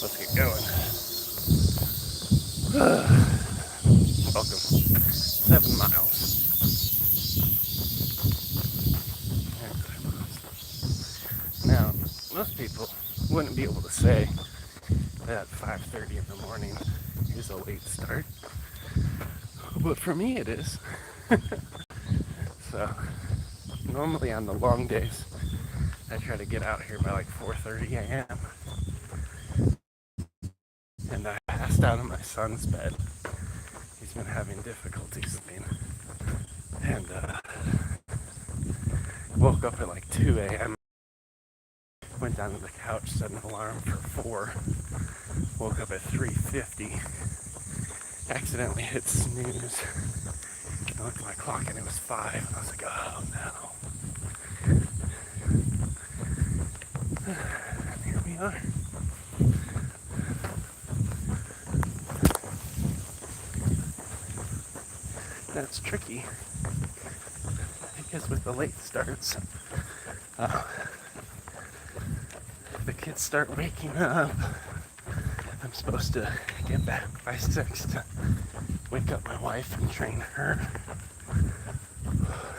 Let's get going. Welcome. 7 miles. Now, most people wouldn't be able to say that 5:30 in the morning is a late start, but for me it is. So, normally on the long days, I try to get out here by like 4:30 a.m. And I passed out of my son's bed. He's been having difficulty sleeping. And woke up at like 2 a.m. Went down to the couch, set an alarm for 4. Woke up at 3:50. Accidentally hit snooze. I looked at my clock and it was 5. And I was like, oh no. And here we are. That's tricky because with the late starts, the kids start waking up. I'm supposed to get back by 6 to wake up my wife and train her.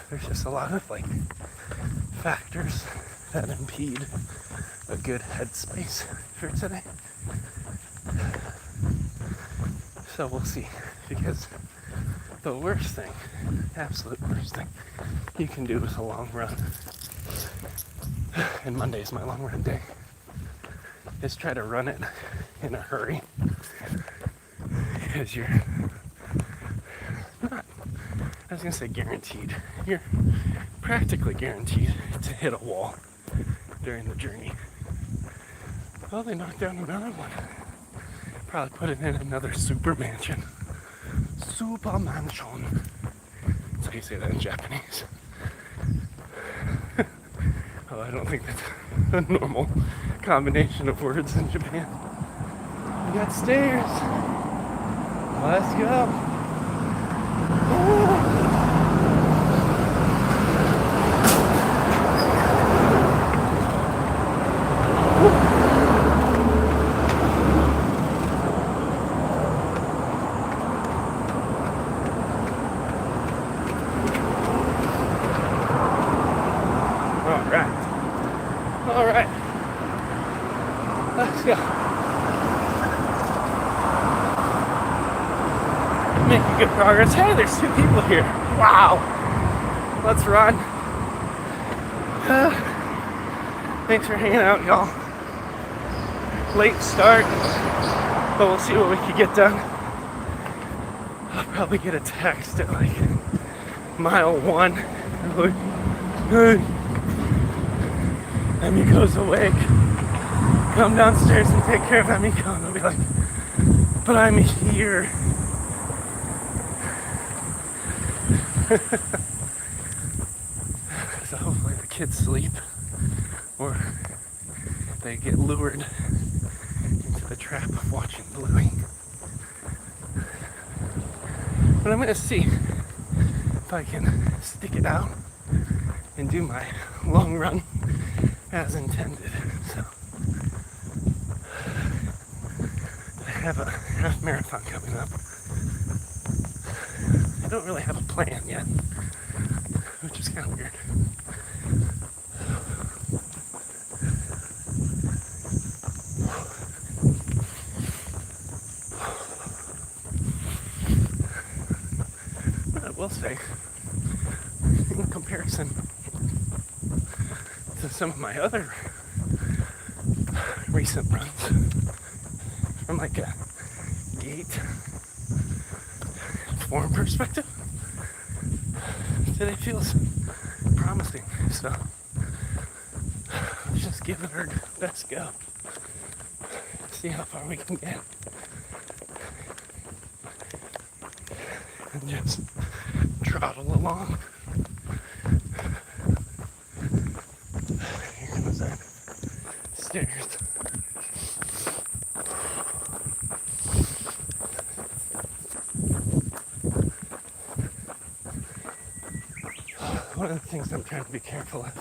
There's just a lot of factors that impede a good headspace for today. So we'll see, because the worst thing, absolute worst thing you can do is a long run, and Monday's my long run day, is try to run it in a hurry, because you're not, I was going to say guaranteed, you're practically guaranteed to hit a wall during the journey. Well, they knocked down another one. Probably put it in another super mansion. Super mansion. That's how you say that in Japanese. Oh, I don't think that's a normal combination of words in Japan. We got stairs. Let's go. All right. Let's go. Making good progress. Hey, there's 2 people here. Wow. Let's run. Thanks for hanging out, y'all. Late start, but we'll see what we can get done. I'll probably get a text at mile 1. Hey, Emiko's awake. Come downstairs and take care of Emiko. And I'll be like, but I'm here. So hopefully the kids sleep, or they get lured into the trap of watching Bluey. But I'm going to see if I can stick it out and do my long run as intended. So I have a half marathon coming up. I don't really have a plan yet, which is kind of weird. But I will say, in comparison to some of my other recent runs, from a gait form perspective, today feels promising. So let's just give it our best go. See how far we can get. And just trottle along. Here comes that stairs. One of the things I'm trying to be careful of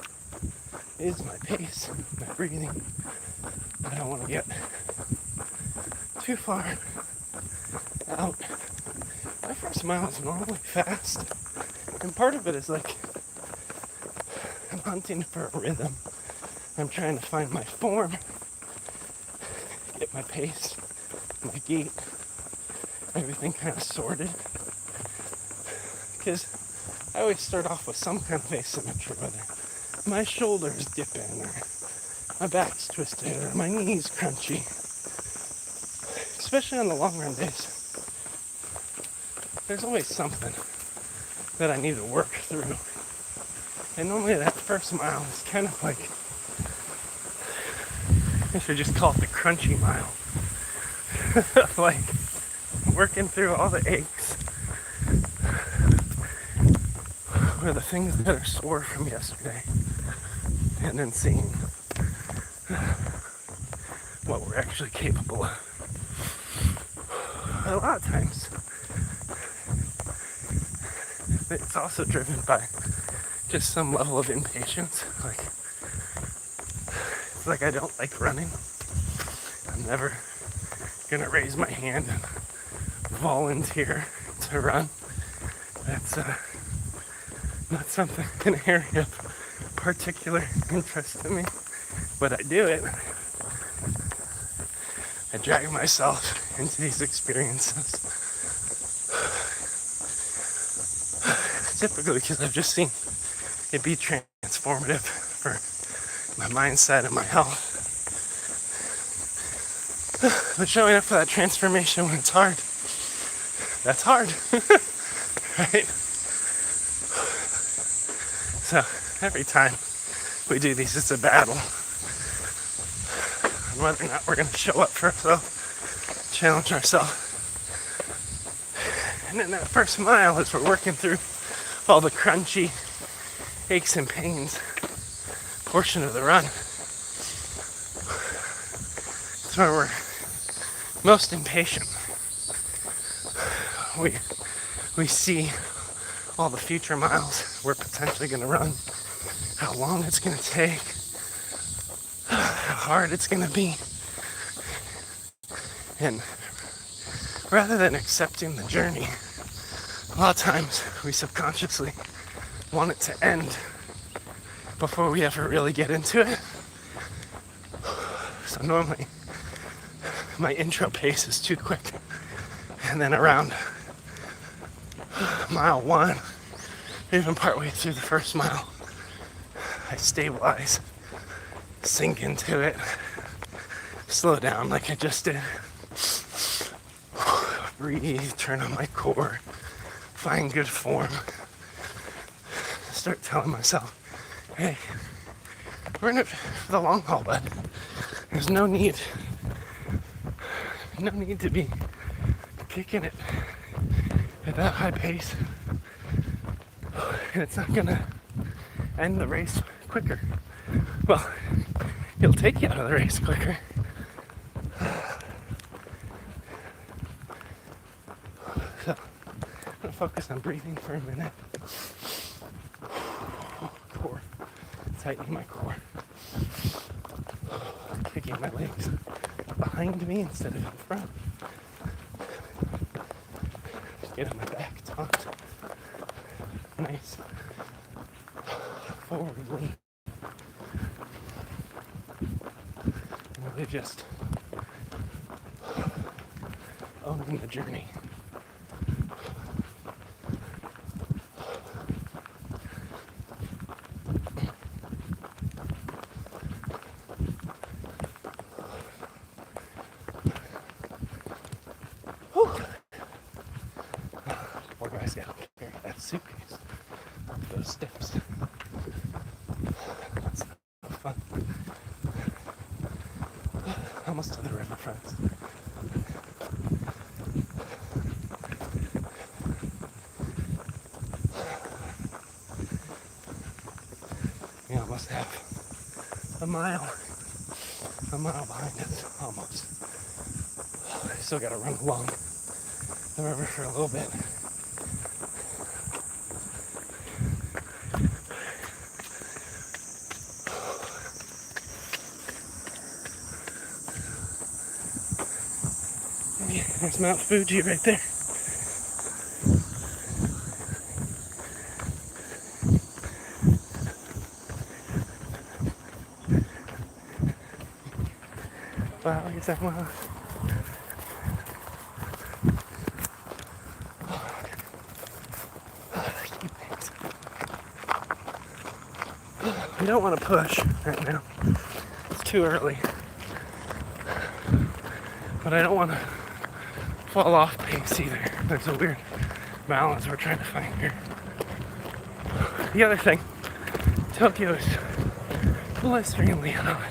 is my pace, my breathing. I don't want to get too far out. My first mile is normally fast, and part of it is like I'm hunting for a rhythm. I'm trying to find my form, get my pace, my gait, everything kind of sorted. Because I always start off with some kind of asymmetry, whether my shoulder's dipping or my back's twisted or my knee's crunchy. Especially on the long run days, there's always something that I need to work through. And normally that first mile is kind of like, I should just call it the crunchy mile. Like working through all the aches or the things that are sore from yesterday, and then seeing what we're actually capable of. But a lot of times, it's also driven by just some level of impatience. Like, it's like I don't like running. I'm never gonna raise my hand and volunteer to run. That's not something, an area of particular interest to me, but I do it. I drag myself into these experiences. Typically because I've just seen it be transformative for my mindset and my health. But showing up for that transformation when it's hard, that's hard, right? So every time we do these, it's a battle on whether or not we're going to show up for ourselves, challenge ourselves. And then that first mile, as we're working through all the crunchy aches and pains portion of the run, it's where we're most impatient. We see all the future miles we're potentially going to run, how long it's going to take, how hard it's going to be. And rather than accepting the journey, a lot of times we subconsciously want it to end before we ever really get into it. So normally my intro pace is too quick, and then around mile 1, even partway through the first mile, I stabilize, sink into it, slow down like I just did, breathe, turn on my core, find good form, start telling myself, hey, we're in it for the long haul, bud. There's no need to be kicking it at that high pace, and it's not gonna end the race quicker. Well, it'll take you out of the race quicker. So I'm gonna focus on breathing for a minute. Core, tightening my core, kicking my legs behind me instead of in front. Get on my back, taut, nice, forward lean. And really just owning the journey. Carry that suitcase up those steps. That's no fun. Almost to the river, friends. We almost have a mile behind us, almost. Still gotta run along the river for a little bit. Yeah, there's Mount Fuji right there. Wow, look at that one. You don't want to push right now. It's too early. But I don't want to fall off pace either. There's a weird balance we're trying to find here. The other thing, Tokyo is blisteringly hot.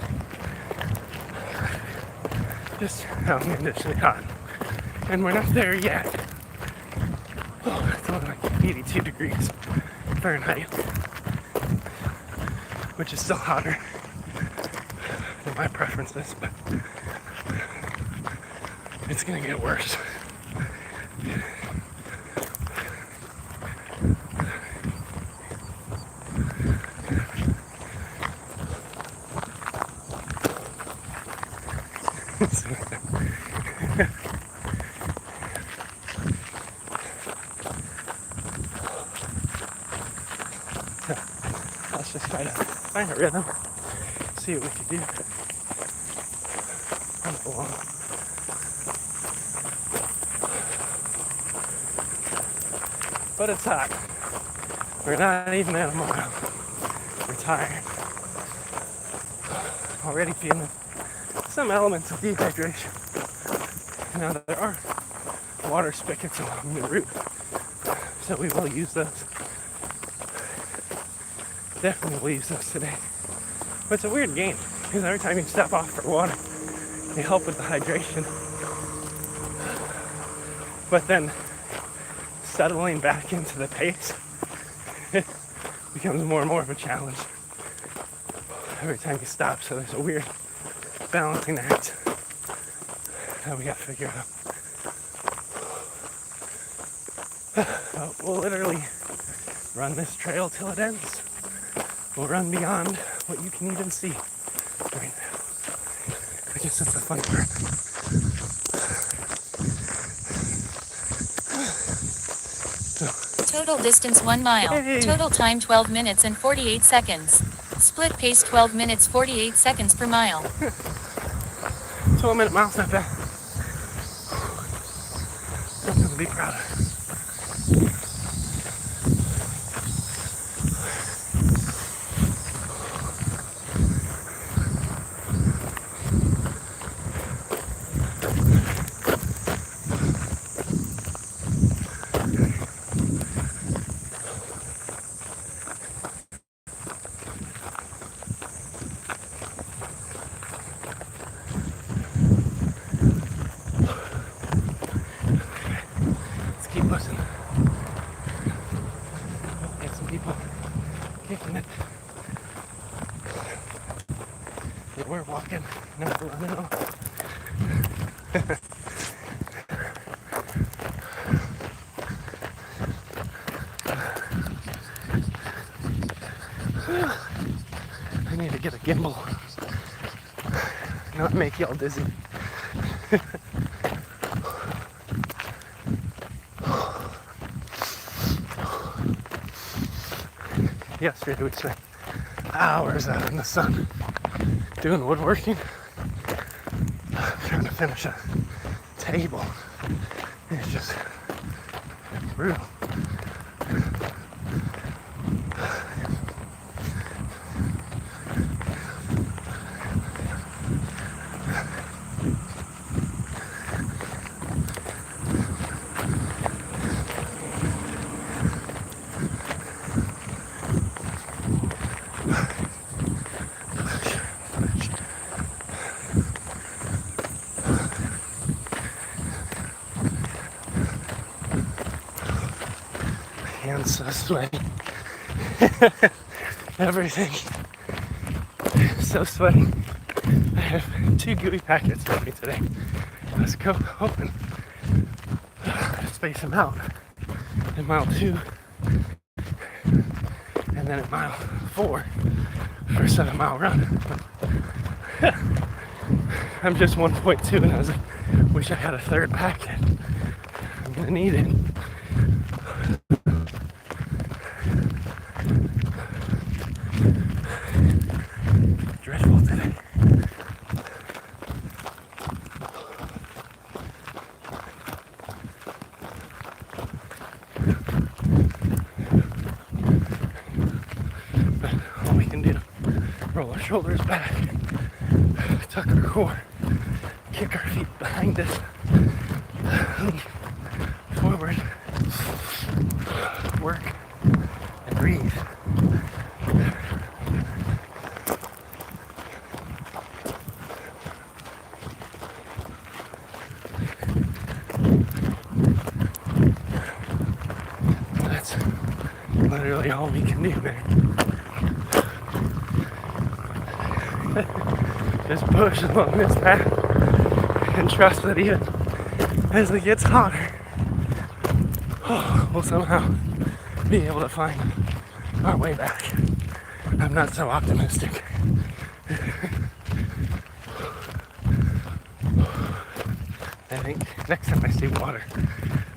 Just outlandishly hot. And we're not there yet. Oh, it's only like 82 degrees Fahrenheit. Which is still hotter than my preferences, but it's gonna get worse. Let's just try to find a rhythm, see what we can do. Jump along. But it's hot. We're not even at a mile. We're tired. Already feeling some elements of dehydration. Now there are water spigots along the route, so we will use those. Definitely will use those today. But it's a weird game, because every time you step off for water, they help with the hydration. But then settling back into the pace becomes more and more of a challenge every time you stop. So there's a weird balancing act that we gotta figure out. We'll literally run this trail till it ends. We'll run beyond what you can even see right now. I guess that's the fun part. Total distance 1 mile. Hey. Total time 12 minutes and 48 seconds. Split pace 12 minutes 48 seconds per mile. 12-minute miles, not bad. Something to be proud of. Keep listening. Get some people kicking it. Yeah, we're walking, not running off. I need to get a gimbal. Not make y'all dizzy. Yesterday we spent hours out in the sun doing woodworking, trying to finish a table. It's just brutal. Hands so sweaty. Everything so sweaty. I have 2 gooey packets with me today. Let's go open. Space them out in mile 2 and then at mile 4 for a 7-mile run. I'm just 1.2 and I was Wish I had a third packet. I'm gonna need it. Dreadful today. But all we can do, roll our shoulders back, tuck our core, kick our feet behind us, lean forward, work, and breathe. That's literally all we can do, man. Just push along this path and trust that even as it gets hotter, we'll somehow be able to find our way back. I'm not so optimistic. I think next time I see water,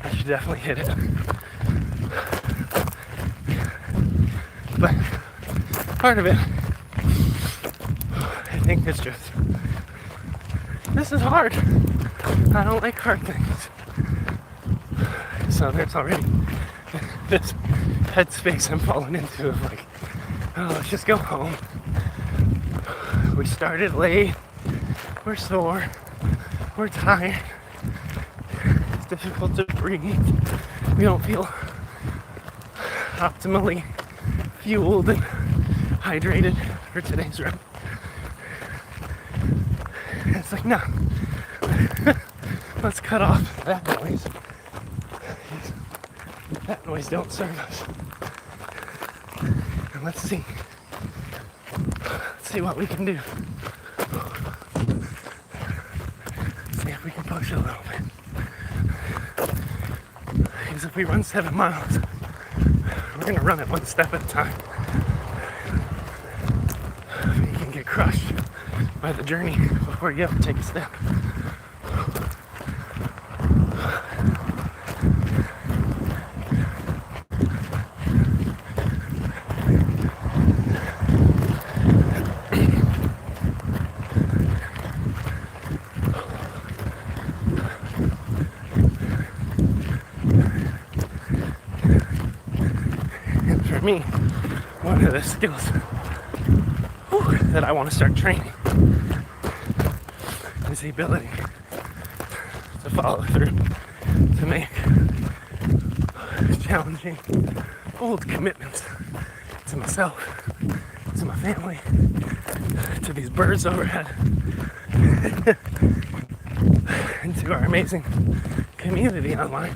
I should definitely hit it. But part of it, I think it's just, this is hard. I don't like hard things. So there's already this headspace I'm falling into of like, oh, let's just go home. We started late. We're sore. We're tired. It's difficult to breathe. We don't feel optimally fueled and hydrated for today's run. It's like, no. Let's cut off that noise. That noise don't serve us. And let's see what we can do. See if we can push a little bit. Because if we run 7 miles, we're gonna run it one step at a time. You can get crushed by the journey before you ever take a step. For me, one of the skills that I want to start training is the ability to follow through, to make challenging, bold commitments to myself, to my family, to these birds overhead, and to our amazing community online,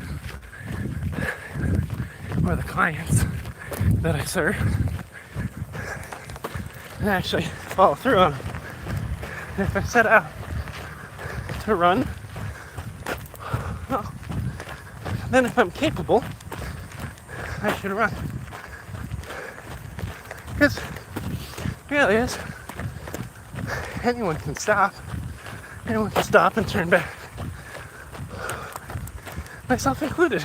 or the clients that I serve, and actually follow through on them. And if I set out to run, well, then if I'm capable, I should run. Because reality is, anyone can stop. Anyone can stop and turn back. Myself included.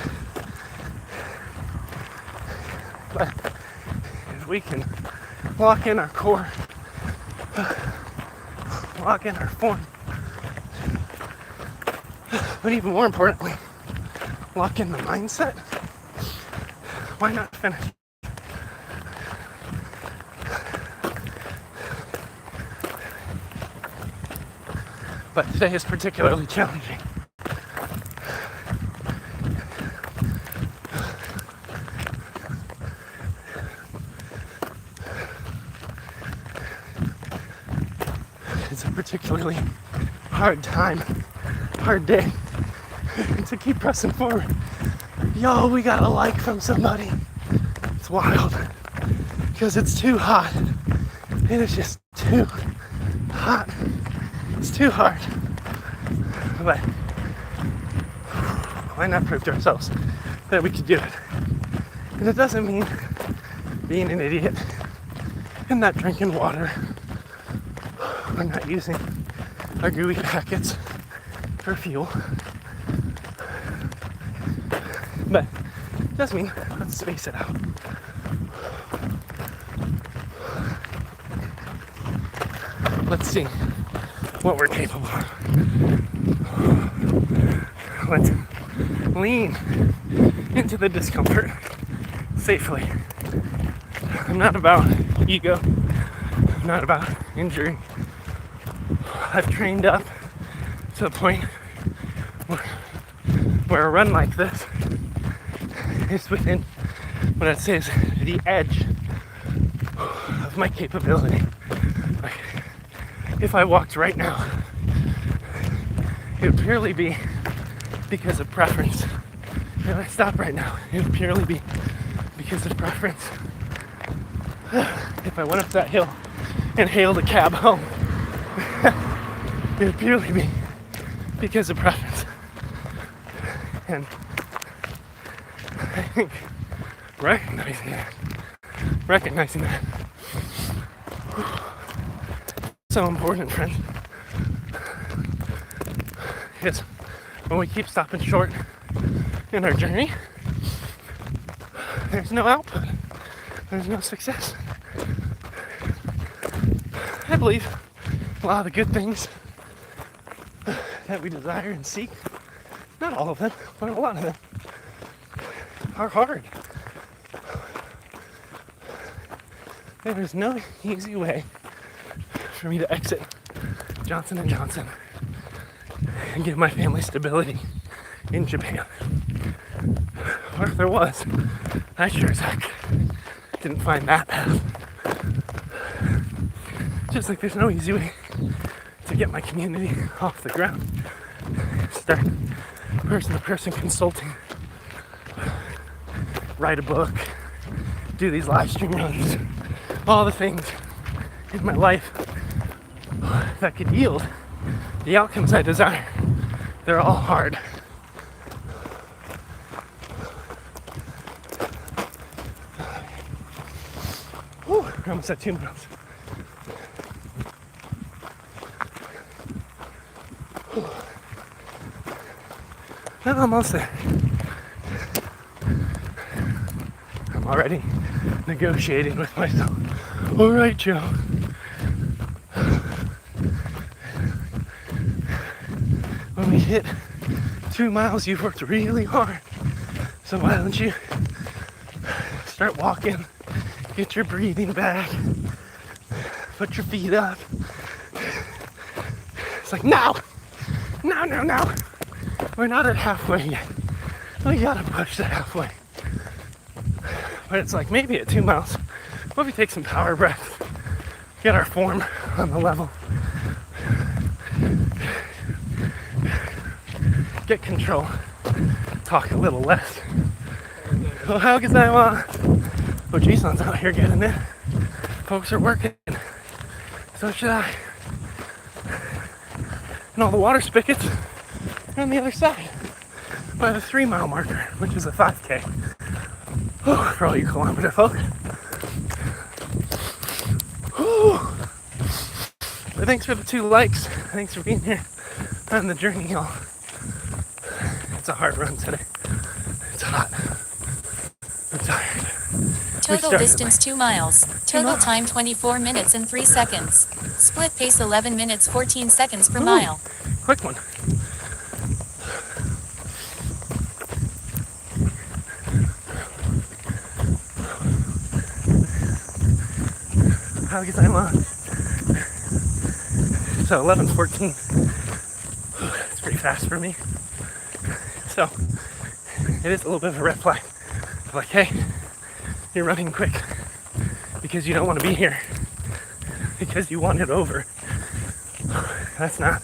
But if we can lock in our core, lock in our form, but even more importantly, lock in the mindset, why not finish? But today is particularly challenging. It's a particularly hard time, hard day to keep pressing forward. Yo, we got a like from somebody. It's wild because it's too hot. It is just too hot. It's too hard. But why not prove to ourselves that we can do it? And it doesn't mean being an idiot and not drinking water or not using our gooey packets for fuel. But it does mean let's space it out. Let's see what we're capable of. Let's lean into the discomfort safely. I'm not about ego. I'm not about injury. I've trained up to the point where a run like this is within what I'd say is the edge of my capability. Like, if I walked right now, it would purely be because of preference. If I stopped right now, it would purely be because of preference. If I went up that hill and hailed a cab home, it would purely be because of preference. And I think recognizing that so important, friends. Because when we keep stopping short in our journey, there's no output. There's no success. I believe a lot of the good things that we desire and seek, not all of them, but a lot of them, are hard. There is no easy way for me to exit Johnson & Johnson and give my family stability in Japan. Or if there was, I sure as heck didn't find that path. Just like there's no easy way to get my community off the ground. Start person-to-person consulting, write a book, do these live stream runs, all the things in my life that could yield the outcomes I desire. They're all hard. Whew, we're almost at 2 miles. I'm almost there. I'm already negotiating with myself. All right, Joe. When we hit 2 miles, you've worked really hard. So why don't you start walking, get your breathing back, put your feet up. It's like, no. We're not at halfway yet. We gotta push to halfway. But it's like maybe at 2 miles, what if we take some power breaths, get our form on the level, get control, talk a little less. Well, how can I oh, Jason's out here getting it. Folks are working. So should I. And all the water spigots are on the other side by the 3 mile marker, which is a 5K. Oh, for all you kilometer folk. But thanks for the 2 likes. Thanks for being here on the journey, y'all. It's a hard run today. It's hot. I'm tired. Total distance 2 miles. Total time 24 minutes and 3 seconds. Split pace 11 minutes 14 seconds per mile. Quick one. How can I want? So 11:14. It's pretty fast for me. So it is a little bit of a red flag. Like, hey, you're running quick because you don't want to be here, because you want it over. That's not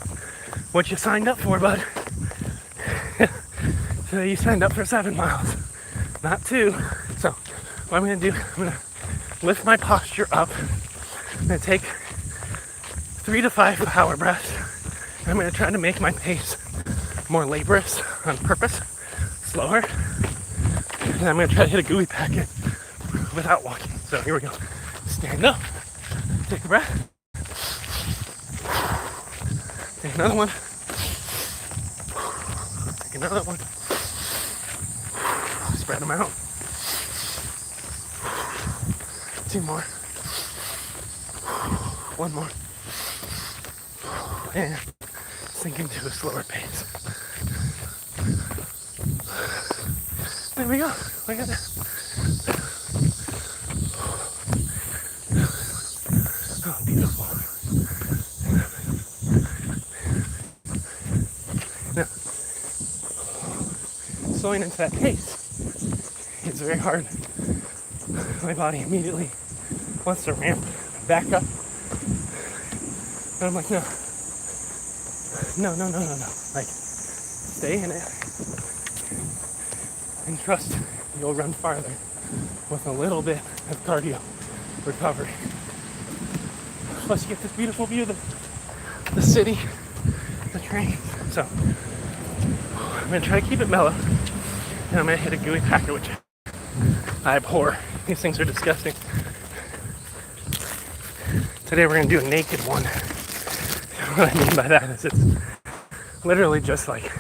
what you signed up for, bud. So you signed up for 7 miles, not 2. So what I'm going to do, I'm going to lift my posture up. I'm going to take 3 to 5 power breaths. I'm going to try to make my pace more laborious on purpose, slower. And I'm going to try to hit a gooey packet without walking. So here we go. Stand up. Take a breath. Take another one. Take another one. Spread them out. 2 more. 1 more. And sink into a slower pace. There we go. Look at that. Oh, beautiful. Now, slowing into that pace, it's very hard. My body immediately wants to ramp back up. And I'm like, no. Like, stay in it. And trust you'll run farther with a little bit of cardio recovery. Plus you get this beautiful view of the city, the trains. So I'm gonna try to keep it mellow, and I'm gonna hit a gooey packer, which I abhor. These things are disgusting. Today we're gonna do a naked one. What I mean by that is it's literally just like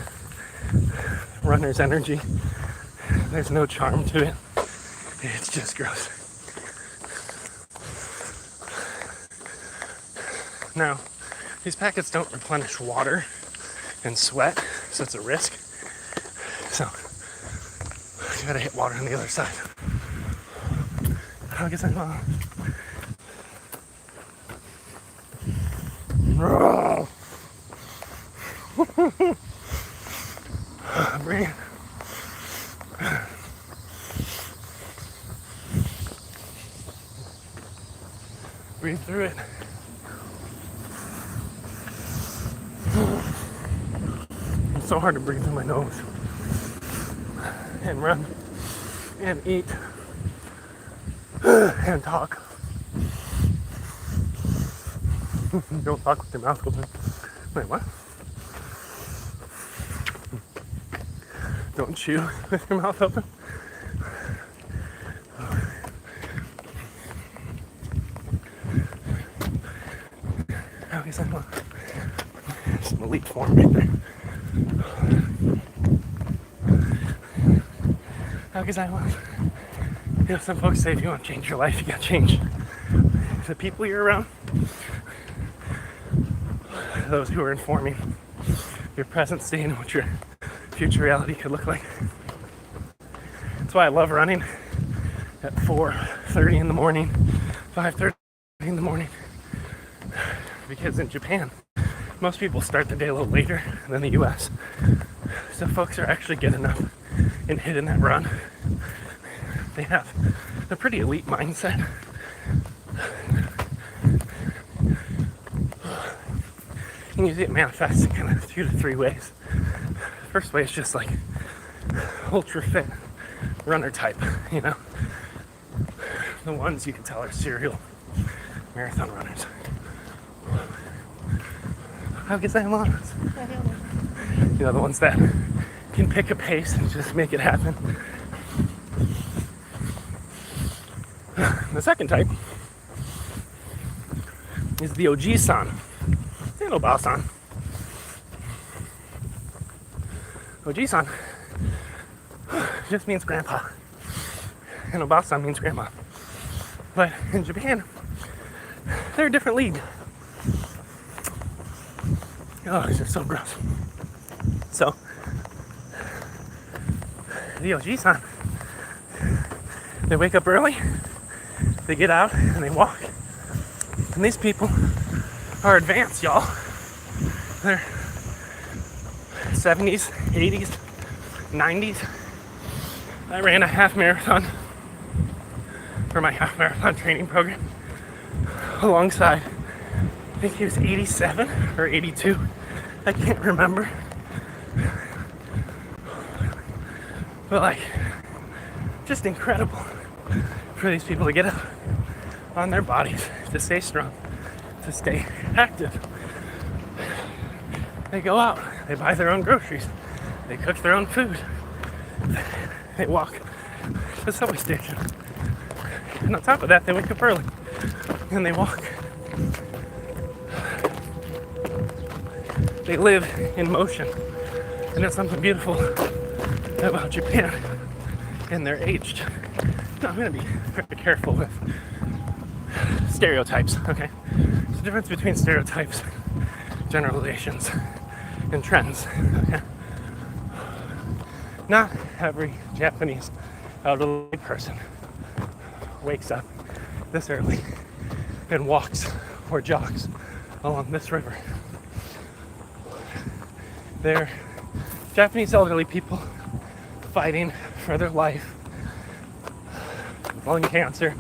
runner's energy. There's no charm to it. It's just gross. Now, these packets don't replenish water and sweat, so it's a risk. So, you gotta hit water on the other side. I guess I'm breathe. Breathe through it. It's so hard to breathe through my nose and run and eat and talk. Don't talk with your mouth open. Wait, what? Don't chew with your mouth open. I guess I'm some elite form right there. I guess I want. You know, some folks say if you want to change your life, you gotta change the people you're around. Those who are informing your present state and what your future reality could look like. That's why I love running at 4:30 in the morning, 5:30 in the morning. Because in Japan, most people start the day a little later than the US. So folks are actually getting up and hitting that run. They have a pretty elite mindset. And you see it manifest in kind of 2 to 3 ways. First way is just like ultra fit runner type, you know. The ones you can tell are serial marathon runners. How can I on? You know, the ones that can pick a pace and just make it happen. The second type is the Oji-san. Say no ba-san. Oji-san just means grandpa. And Oba-san means grandma. But in Japan, they're a different league. Oh, it's just so gross. So, the Oji-san, they wake up early, they get out, and they walk. And these people are advanced, y'all. They're 70s, 80s, 90s. I ran a half marathon for my half marathon training program alongside, I think he was 87 or 82. I can't remember. But like, just incredible for these people to get up on their bodies, to stay strong, to stay active. They go out, they buy their own groceries, they cook their own food, they walk to the subway station. And on top of that, they wake up early and they walk. They live in motion. And there's something beautiful about Japan, and they're aged. Now, I'm going to be very careful with stereotypes, okay? There's a difference between stereotypes, generalizations, and trends, okay? Not every Japanese elderly person wakes up this early and walks or jogs along this river. They're Japanese elderly people fighting for their life. Lung cancer,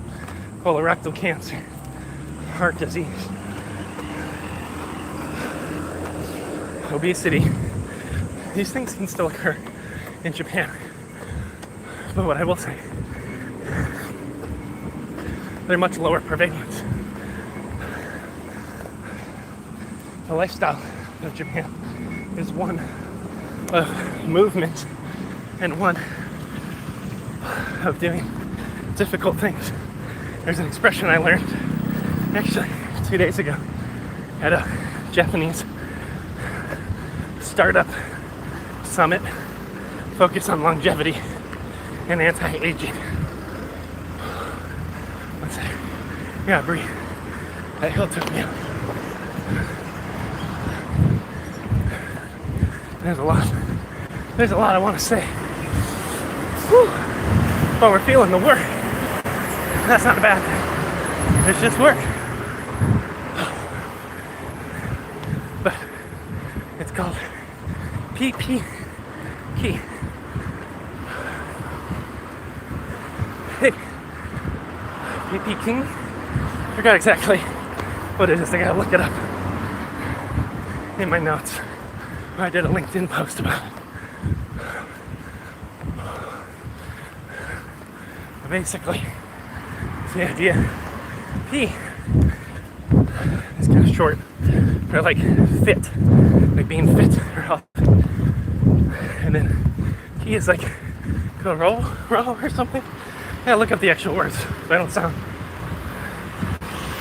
colorectal cancer, heart disease, obesity. These things can still occur in Japan. But what I will say, they're much lower prevalence. The lifestyle of Japan is one of movement and one of doing difficult things. There's an expression I learned actually 2 days ago at a Japanese startup summit focused on longevity and anti-aging. One sec. Yeah, breathe. That hill took me out. There's a lot I want to say. Whew. But we're feeling the work. That's not a bad thing. It's just work. But it's called PP Key. Hey, PP King? I forgot exactly what it is. I gotta look it up in my notes. I did a LinkedIn post about it. But basically, it's the idea. P is kind of short for like fit, like being fit or healthy. And then K is like go roll or something. Yeah, look up the actual words so I don't sound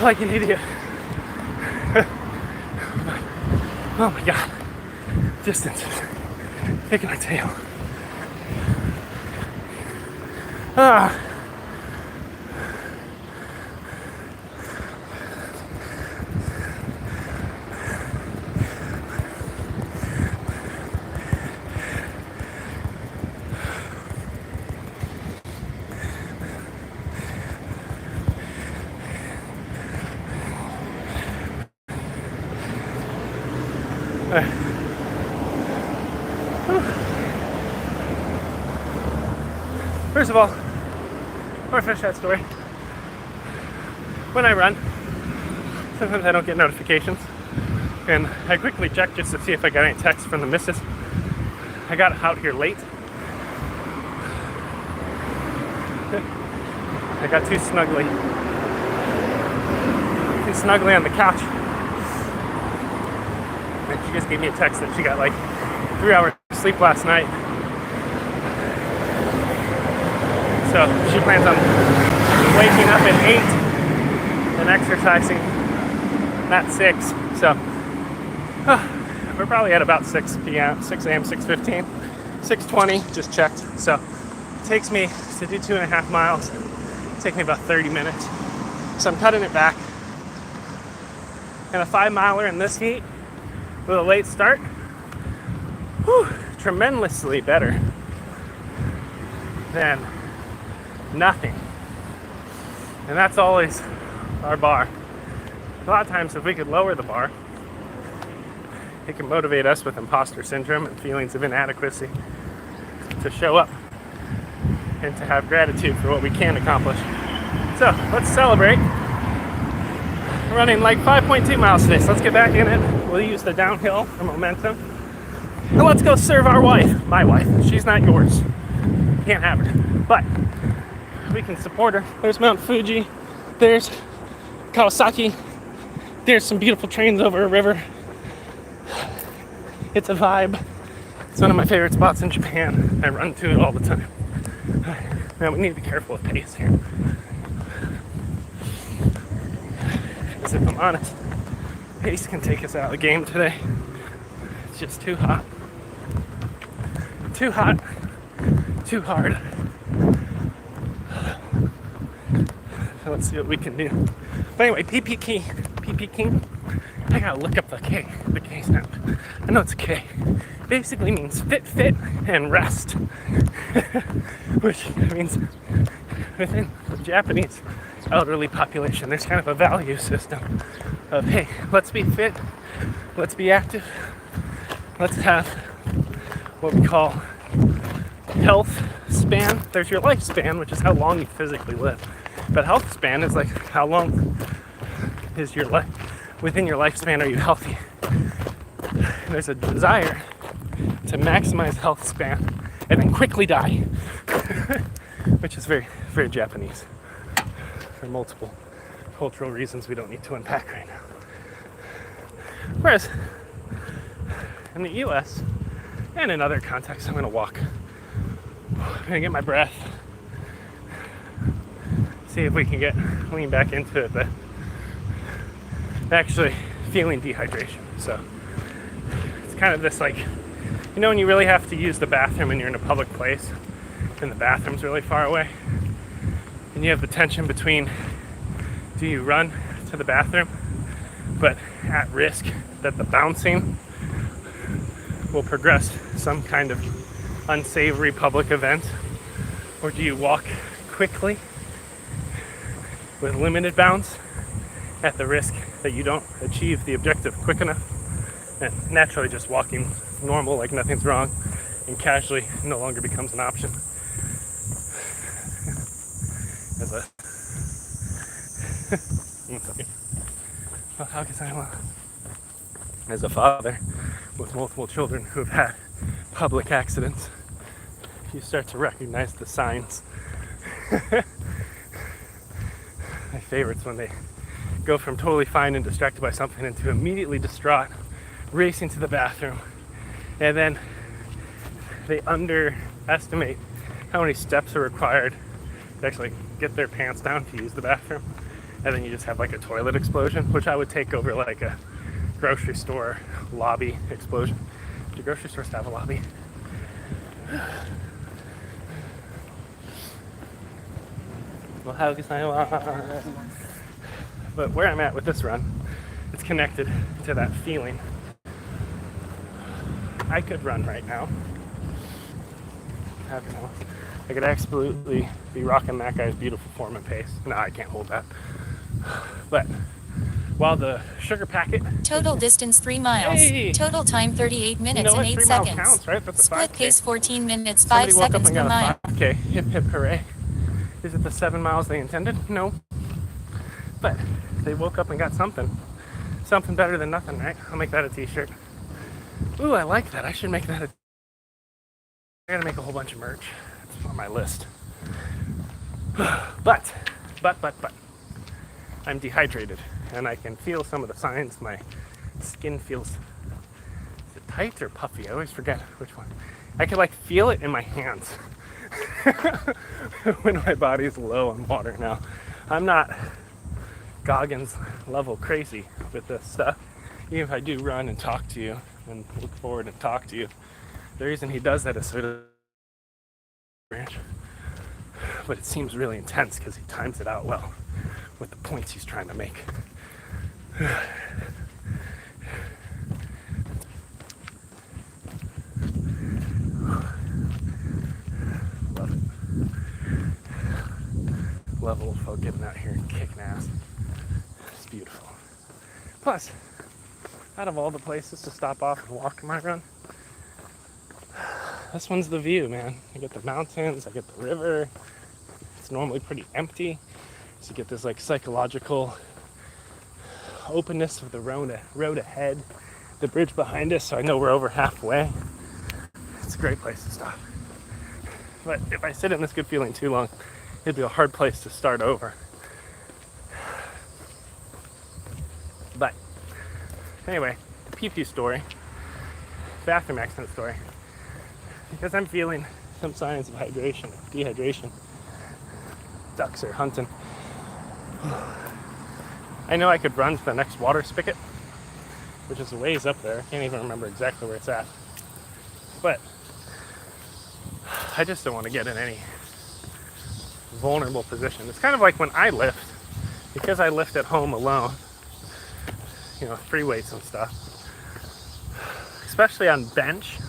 like an idiot. Oh my god. Distance. Kicking my tail. Ah. First of all, I want to finish that story. When I run, sometimes I don't get notifications, and I quickly check just to see if I got any texts from the missus. I got out here late. I got too snuggly on the couch. And she just gave me a text that she got like 3 hours of sleep last night. So she plans on waking up at 8 and exercising at 6. So we're probably at about 6 p.m., 6 a.m., 6:15, 6:20, just checked. So it takes me to do 2.5 miles. It takes me about 30 minutes. So I'm cutting it back. And a 5-miler in this heat with a late start, tremendously better than nothing. And that's always our bar. A lot of times if we could lower the bar, it can motivate us with imposter syndrome and feelings of inadequacy to show up and to have gratitude for what we can accomplish. So let's celebrate. We're running like 5.2 miles today, so let's get back in it. We'll use the downhill for momentum. And let's go serve our wife. My wife. She's not yours. Can't have her. But we can support her. There's Mount Fuji. There's Kawasaki. There's some beautiful trains over a river. It's a vibe. It's one of my favorite spots in Japan. I run to it all the time. Now we need to be careful with pace here. Because if I'm honest, pace can take us out of the game today. It's just too hot. too hot, too hard. So let's see what we can do. But anyway, PP I gotta look up the K sound. I know it's K. Basically means fit, and rest. Which means within the Japanese elderly population, there's kind of a value system of, hey, let's be fit, let's be active, let's have what we call health span. There's your lifespan, which is how long you physically live. But health span is like how long is your life, within your lifespan are you healthy? There's a desire to maximize health span and then quickly die, which is very, very Japanese for multiple cultural reasons we don't need to unpack right now. Whereas in the US and in other contexts, I'm going to walk. I'm going to get my breath, see if we can lean back into it, but actually feeling dehydration. So it's kind of this, like, you know, when you really have to use the bathroom and you're in a public place and the bathroom's really far away and you have the tension between, do you run to the bathroom but at risk that the bouncing will progress some kind of unsavory public event, or do you walk quickly with limited bounds at the risk that you don't achieve the objective quick enough, and naturally just walking normal like nothing's wrong and casually no longer becomes an option. As a father with multiple children who have had public accidents, you start to recognize the signs. My favorite's when they go from totally fine and distracted by something into immediately distraught, racing to the bathroom, and then they underestimate how many steps are required to actually get their pants down to use the bathroom, and then you just have like a toilet explosion, which I would take over like a grocery store lobby explosion. Do grocery stores have a lobby? But where I'm at with this run, it's connected to that feeling. I could run right now. I could absolutely be rocking that guy's beautiful form and pace. No, I can't hold that. But while the sugar packet... Total distance 3 miles. Hey! Total time 38 minutes and 8 3 seconds. miles counts, right? That's a Split 5K. pace 14 minutes, 5 Somebody woke up seconds and per got mile. a 5K. Hip hip hooray. Is it the 7 miles they intended? No. But they woke up and got something. Something better than nothing, right? I'll make that a t-shirt. Ooh, I like that. I should make that I gotta make a whole bunch of merch. It's on my list. But, I'm dehydrated, and I can feel some of the signs. My skin feels, is it tight or puffy? I always forget which one. I can like feel it in my hands when my body's low on water now. I'm not Goggins level crazy with this stuff. Even if I do run and talk to you and look forward and talk to you, the reason he does that is so he doesn't branch. But it seems really intense because he times it out well with the points he's trying to make. Love it. Love old folk getting out here and kicking ass. It's beautiful. Plus, out of all the places to stop off and walk my run, this one's the view, man. I get the mountains, I get the river. It's normally pretty empty, so you get this like psychological openness of the road ahead, the bridge behind us, so I know we're over halfway. It's a great place to stop. But if I sit in this good feeling too long, it'd be a hard place to start over. But anyway, the pee-pee story, bathroom accident story, because I'm feeling some signs of dehydration. Ducks are hunting. I know I could run to the next water spigot, which is a ways up there. I can't even remember exactly where it's at. But I just don't want to get in any vulnerable position. It's kind of like when I lift, because I lift at home alone, you know, free weights and stuff, especially on bench.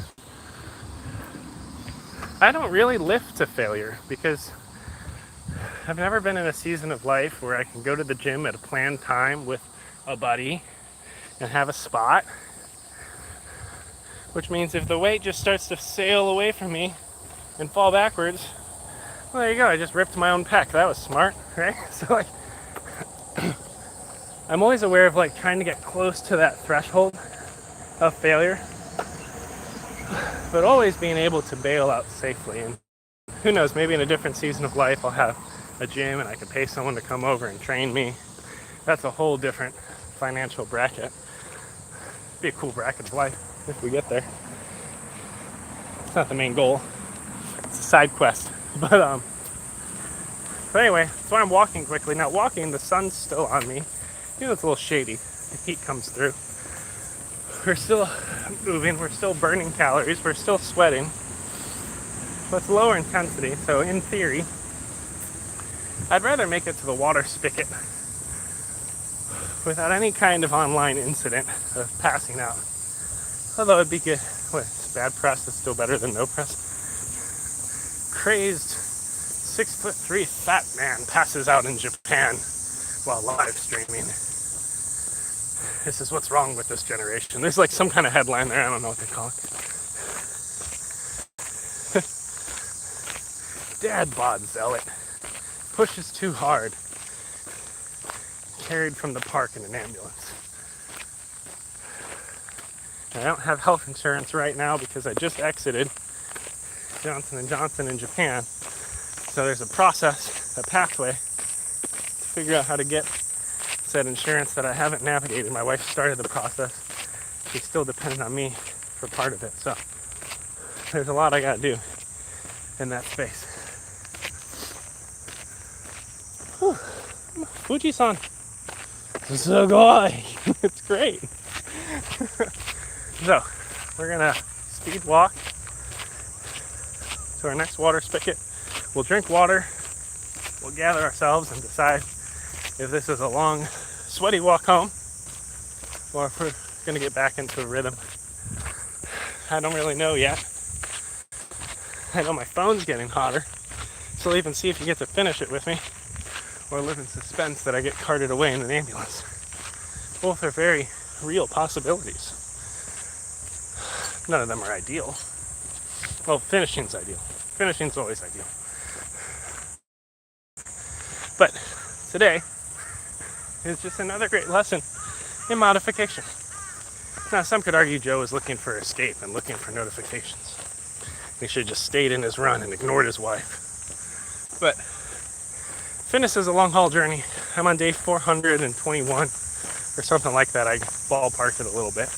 I don't really lift to failure because I've never been in a season of life where I can go to the gym at a planned time with a buddy and have a spot, which means if the weight just starts to sail away from me and fall backwards, well, there you go, I just ripped my own pec. That was smart, right? So like, I'm always aware of like trying to get close to that threshold of failure, but always being able to bail out safely. And who knows, maybe in a different season of life I'll have a gym and I could pay someone to come over and train me. That's a whole different financial bracket. Be a cool bracket of life if we get there. It's not the main goal. It's a side quest. But anyway, so I'm walking quickly. Now walking, the sun's still on me. You know, it's a little shady. The heat comes through. We're still moving. We're still burning calories. We're still sweating. But it's lower intensity. So in theory, I'd rather make it to the water spigot without any kind of online incident of passing out. Although it'd be good. What, it's bad press is still better than no press. Crazed 6'3" fat man passes out in Japan while live streaming. This is what's wrong with this generation. There's like some kind of headline there. I don't know what they call it. DadBod zealot pushes too hard. Carried from the park in an ambulance. I don't have health insurance right now because I just exited Johnson & Johnson in Japan. So there's a process, a pathway to figure out how to get said insurance that I haven't navigated. My wife started the process. She's still dependent on me for part of it. So there's a lot I gotta do in that space. Whew. Fuji-san. Sugoi. It's great. So we're gonna speed walk to our next water spigot. We'll drink water, we'll gather ourselves and decide if this is a long, sweaty walk home or if we're gonna get back into a rhythm. I don't really know yet. I know my phone's getting hotter, so I'll even see if you get to finish it with me or live in suspense that I get carted away in an ambulance. Both are very real possibilities. None of them are ideal. Well, finishing's ideal. Finishing's always ideal. But today is just another great lesson in modification. Now, some could argue Joe was looking for escape and looking for notifications. He should have just stayed in his run and ignored his wife. But fitness is a long haul journey. I'm on day 421 or something like that. I ballparked it a little bit.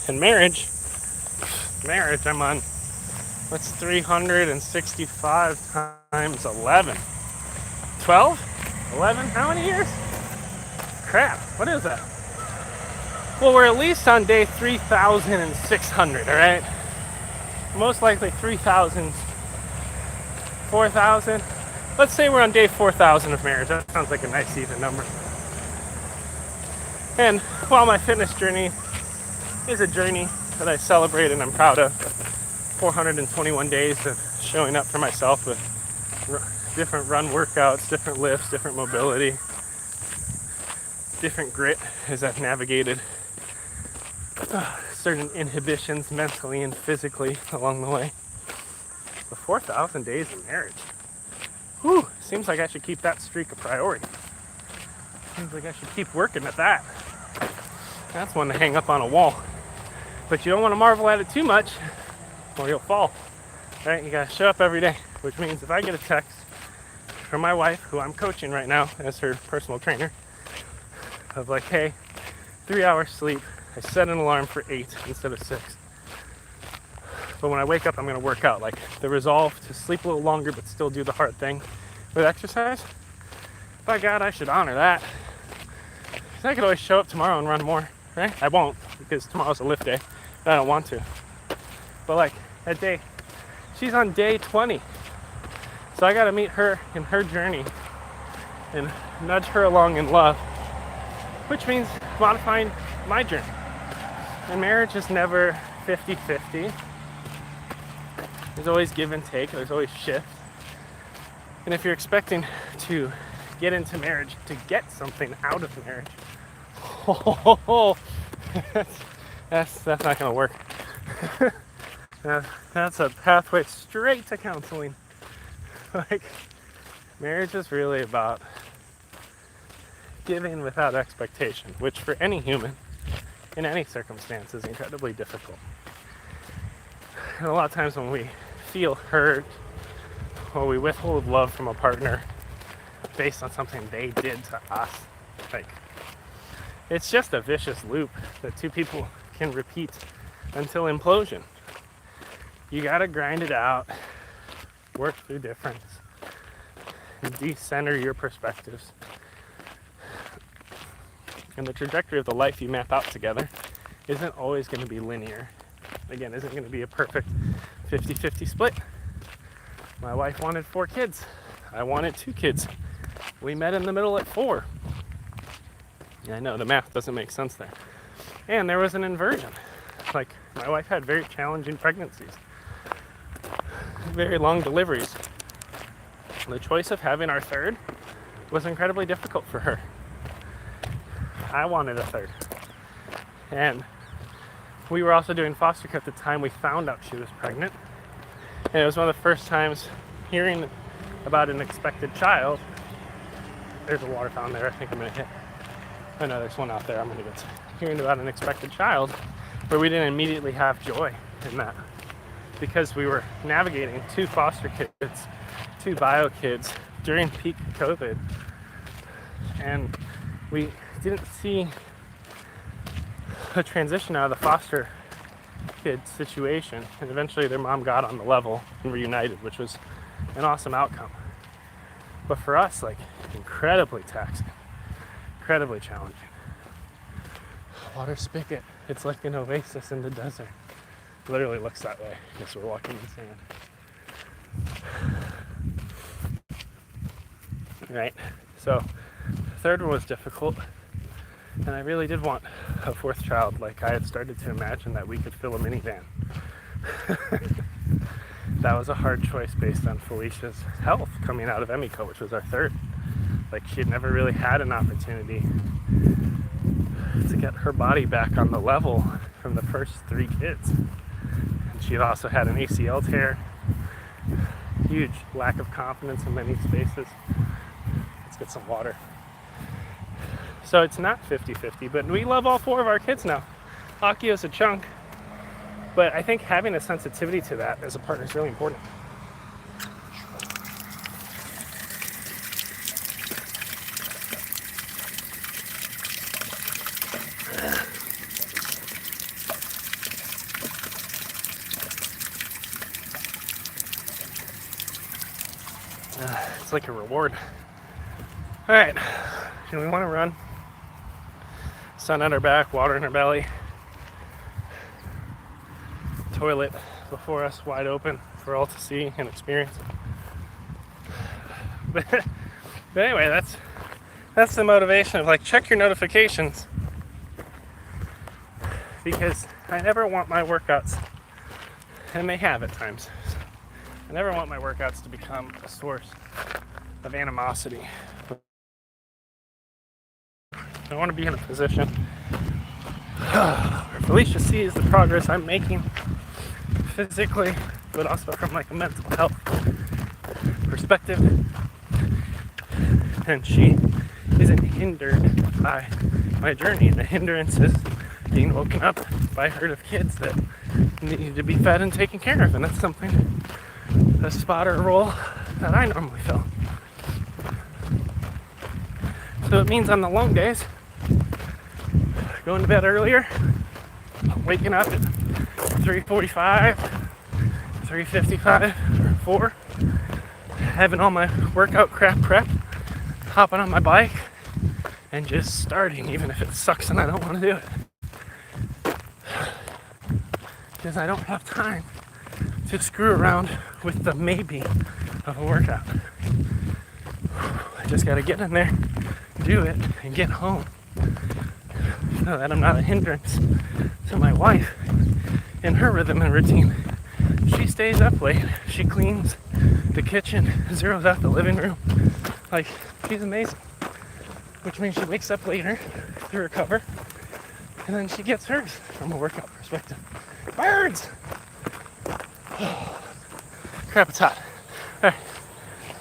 And marriage, I'm on, what's 365 times 11? 12? 11? How many years? Crap, what is that? Well, we're at least on day 3,600, all right? Most likely 3,000, 4,000. Let's say we're on day 4,000 of marriage. That sounds like a nice even number. And while my fitness journey is a journey that I celebrate and I'm proud of, 421 days of showing up for myself with different run workouts, different lifts, different mobility, different grit as I've navigated certain inhibitions mentally and physically along the way. The 4,000 days of marriage. Whew, seems like I should keep that streak a priority. Seems like I should keep working at that. That's one to hang up on a wall. But you don't want to marvel at it too much or you'll fall. Right? You gotta show up every day, which means if I get a text from my wife, who I'm coaching right now as her personal trainer, of like, hey, 3 hours sleep, I set an alarm for 8 instead of 6. But when I wake up, I'm gonna work out. Like the resolve to sleep a little longer but still do the hard thing with exercise. By God, I should honor that. I could always show up tomorrow and run more, right? I won't, because tomorrow's a lift day, and I don't want to. But like, at day She's on day 20. So I got to meet her in her journey and nudge her along in love, which means modifying my journey. And marriage is never 50-50. There's always give and take. There's always shift. And if you're expecting to get into marriage to get something out of marriage, that's not going to work. That's a pathway straight to counseling. Like, marriage is really about giving without expectation, which for any human, in any circumstance, is incredibly difficult. And a lot of times when we feel hurt or we withhold love from a partner based on something they did to us, like, it's just a vicious loop that two people can repeat until implosion. You gotta grind it out, work through difference, decenter your perspectives. And the trajectory of the life you map out together isn't always going to be linear. Again, isn't going to be a perfect 50-50 split. My wife wanted 4 kids. I wanted 2 kids. We met in the middle at 4. Yeah, I know, the math doesn't make sense there. And there was an inversion. Like, my wife had very challenging pregnancies, very long deliveries. The choice of having our 3rd was incredibly difficult for her. I wanted a 3rd. And we were also doing foster care at the time we found out she was pregnant. And it was one of the first times hearing about an expected child. There's a water fountain there, I think I'm going to hit. Oh no, there's one out there I'm going to get to. Hearing about an expected child, where we didn't immediately have joy in that. Because we were navigating 2 foster kids, 2 bio kids during peak COVID. And we didn't see a transition out of the foster kid situation, and eventually their mom got on the level and reunited, which was an awesome outcome. But for us, like, incredibly taxing, incredibly challenging. Water spigot, it's like an oasis in the desert. It literally looks that way because we're walking in sand. Right, so the 3rd one was difficult. And I really did want a 4th child. Like, I had started to imagine that we could fill a minivan. That was a hard choice based on Felicia's health coming out of Emiko, which was our 3rd. Like, she had never really had an opportunity to get her body back on the level from the first 3 kids. And she had also had an ACL tear, huge lack of confidence in many spaces. Let's get some water. So it's not 50-50, but we love all 4 of our kids now. Akio's a chunk, but I think having a sensitivity to that as a partner is really important. It's like a reward. All right, do we want to run? Sun on our back, water in our belly. Toilet before us, wide open for all to see and experience. But anyway, that's the motivation of, like, check your notifications, because I never want my workouts, and they have at times, I never want my workouts to become a source of animosity. I want to be in a position where Felicia sees the progress I'm making physically, but also from, like, a mental health perspective, and she isn't hindered by my journey. And the hindrance is being woken up by a herd of kids that need to be fed and taken care of, and that's something, a spotter role that I normally fill. So it means on the long days, going to bed earlier, waking up at 3:45, 3:55, or 4, having all my workout crap prepped, hopping on my bike, and just starting, even if it sucks and I don't want to do it. Because I don't have time to to screw around with the maybe of a workout. I just gotta get in there, do it, and get home. So that I'm not a hindrance to my wife in her rhythm and routine. She stays up late, she cleans the kitchen, zeroes out the living room. Like, she's amazing. Which means she wakes up later to recover, and then she gets hers from a workout perspective. Birds! Crap, it's hot. Alright.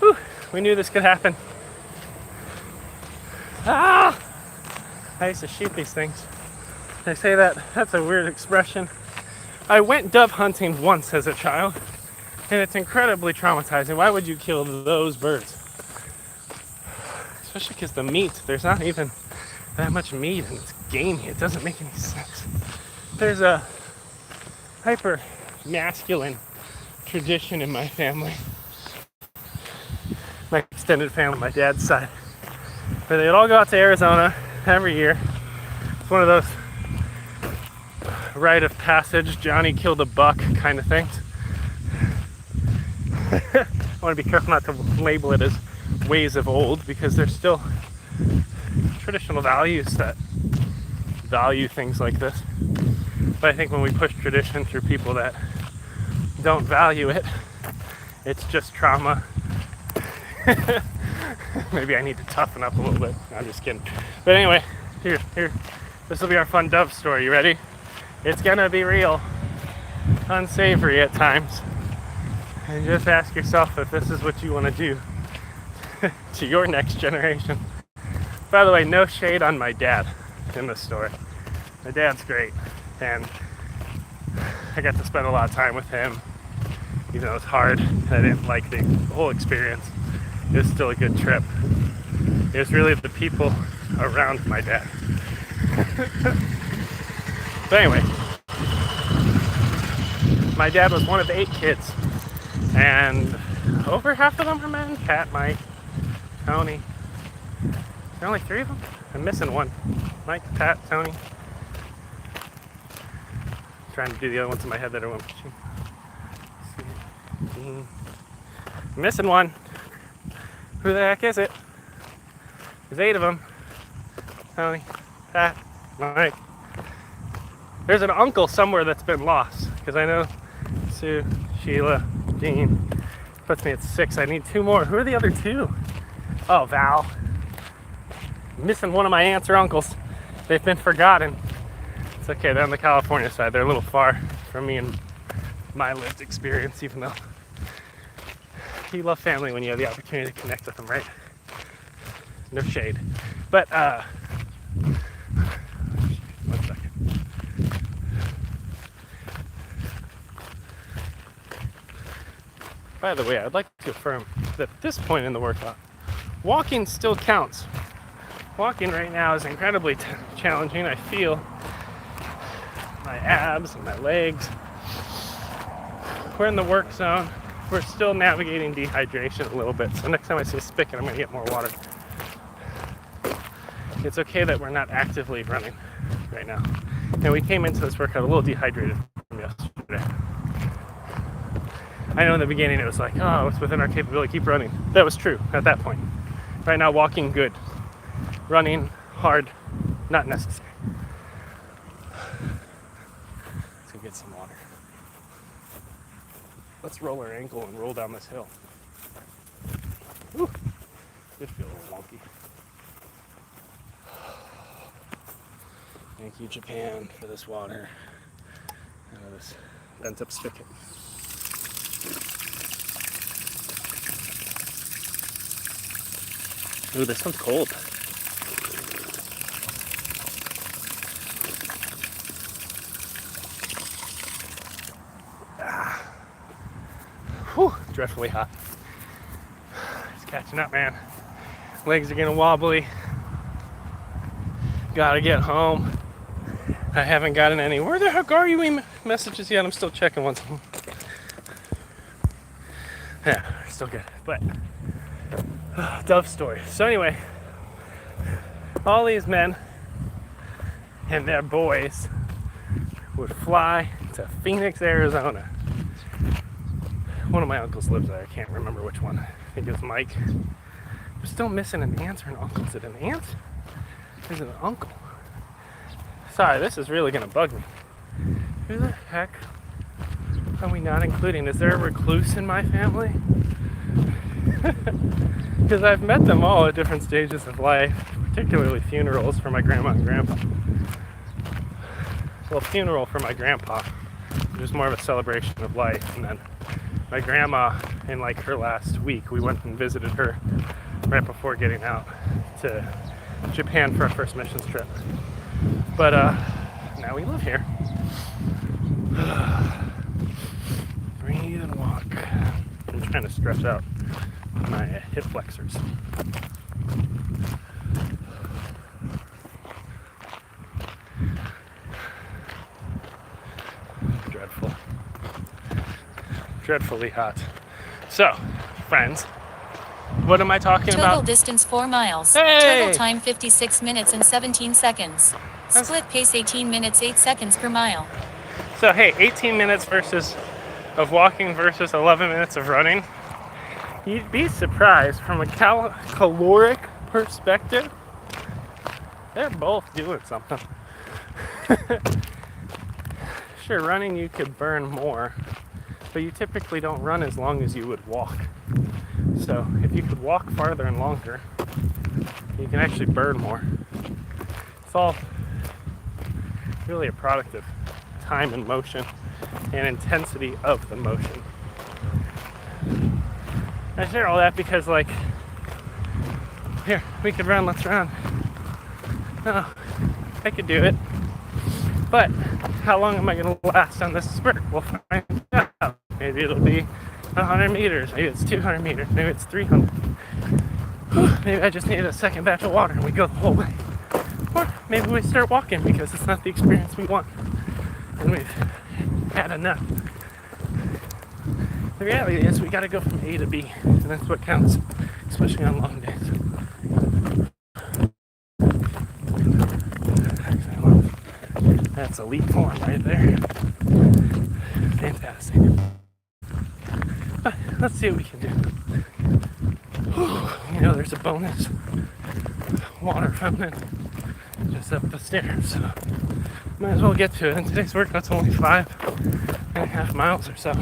Whew. We knew this could happen. Ah! I used to shoot these things. They say that's a weird expression. I went dove hunting once as a child, and it's incredibly traumatizing. Why would you kill those birds? Especially because the meat, there's not even that much meat and it's gamey. It doesn't make any sense. There's a hyper masculine tradition in my family, my extended family, my dad's side, where they'd all go out to Arizona every year. It's one of those rite of passage, Johnny killed a buck kind of things. I want to be careful not to label it as ways of old, because there's still traditional values that value things like this. But I think when we push tradition through people that don't value it, it's just trauma. Maybe I need to toughen up a little bit. No, I'm just kidding. But anyway, here. This will be our fun dove story. You ready? It's gonna be real unsavory at times. And just ask yourself if this is what you want to do to your next generation. By the way, no shade on my dad in this story. My dad's great, and I got to spend a lot of time with him. Even though it was hard, I didn't like the whole experience. It was still a good trip. It was really the people around my dad. But anyway, my dad was one of 8 kids, and over half of them are men. Pat, Mike, Tony. There are only 3 of them? I'm missing one. Mike, Pat, Tony. I'm trying to do the other ones in my head that I won't. I'm missing one. Who the heck is it? There's 8 of them. Tony, Pat, Mike. There's an uncle somewhere that's been lost, because I know Sue, Sheila, Jean. Puts me at 6. I need 2 more. Who are the other 2? Oh, Val. I'm missing one of my aunts or uncles. They've been forgotten. It's okay, they're on the California side. They're a little far from me and my lived experience, even though you love family when you have the opportunity to connect with them, right? No shade. But, 1 second. By the way, I'd like to affirm that at this point in the workout, walking still counts. Walking right now is incredibly challenging. I feel my abs and my legs. We're in the work zone. We're still navigating dehydration a little bit. So next time I see a spigot, I'm going to get more water. It's okay that we're not actively running right now. And we came into this workout a little dehydrated from yesterday. I know in the beginning it was like, oh, it's within our capability, keep running. That was true at that point. Right now, walking, good. Running, hard, not necessary. Let's go get some water. Let's roll our ankle and roll down this hill. Whew. Did feel a little wonky. Thank you, Japan, for this water. This bent up spigot. Ooh, this one's cold. Whew, dreadfully hot. It's catching up, man. Legs are getting wobbly. Gotta get home. I haven't gotten any "where the heck are you" messages yet. I'm still checking once. Yeah, still good. But dove story. So anyway, all these men and their boys would fly to Phoenix, Arizona one of my uncles lives there. I can't remember which one. I think it was Mike. I'm still missing an aunt or an uncle. Is it an aunt? Or is it an uncle? Sorry, this is really gonna bug me. Who the heck are we not including? Is there a recluse in my family? Because I've met them all at different stages of life, particularly funerals for my grandma and grandpa. Well, funeral for my grandpa, which was more of a celebration of life, and then my grandma, in like her last week, we went and visited her right before getting out to Japan for our first missions trip. But now we live here. Breathe and walk. I'm trying to stretch out my hip flexors. Dreadful. Dreadfully hot. So, friends, what am I talking about? Total distance 4 miles. Hey! Total time 56 minutes and 17 seconds. Split pace 18 minutes 8 seconds per mile. So hey, 18 minutes of walking versus 11 minutes of running. You'd be surprised from a caloric perspective. They're both doing something. Sure, running you could burn more, but you typically don't run as long as you would walk. So if you could walk farther and longer, you can actually burn more. It's all really a product of time and motion and intensity of the motion. I share all that because, like, here, we could run, let's run. No, I could do it. But how long am I going to last on this spurt? We'll find out. Maybe it'll be 100 meters, maybe it's 200 meters, maybe it's 300. Maybe I just need a second batch of water and we go the whole way. Or maybe we start walking because it's not the experience we want and we've had enough. The reality is we gotta go from A to B, and that's what counts, especially on long days. That's elite form right there. Fantastic. But let's see what we can do. You know, there's a bonus water fountain just up the stairs, so might as well get to it. And today's workout's only 5.5 miles or so.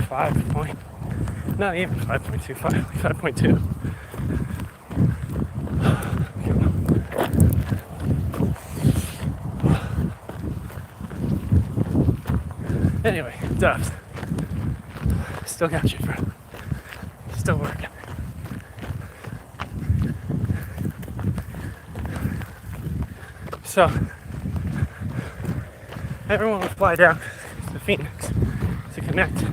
5 point, not even 5.25, like 5.2. Anyway, Dubs, still got you, bro. Still working. So, everyone will fly down to Phoenix to connect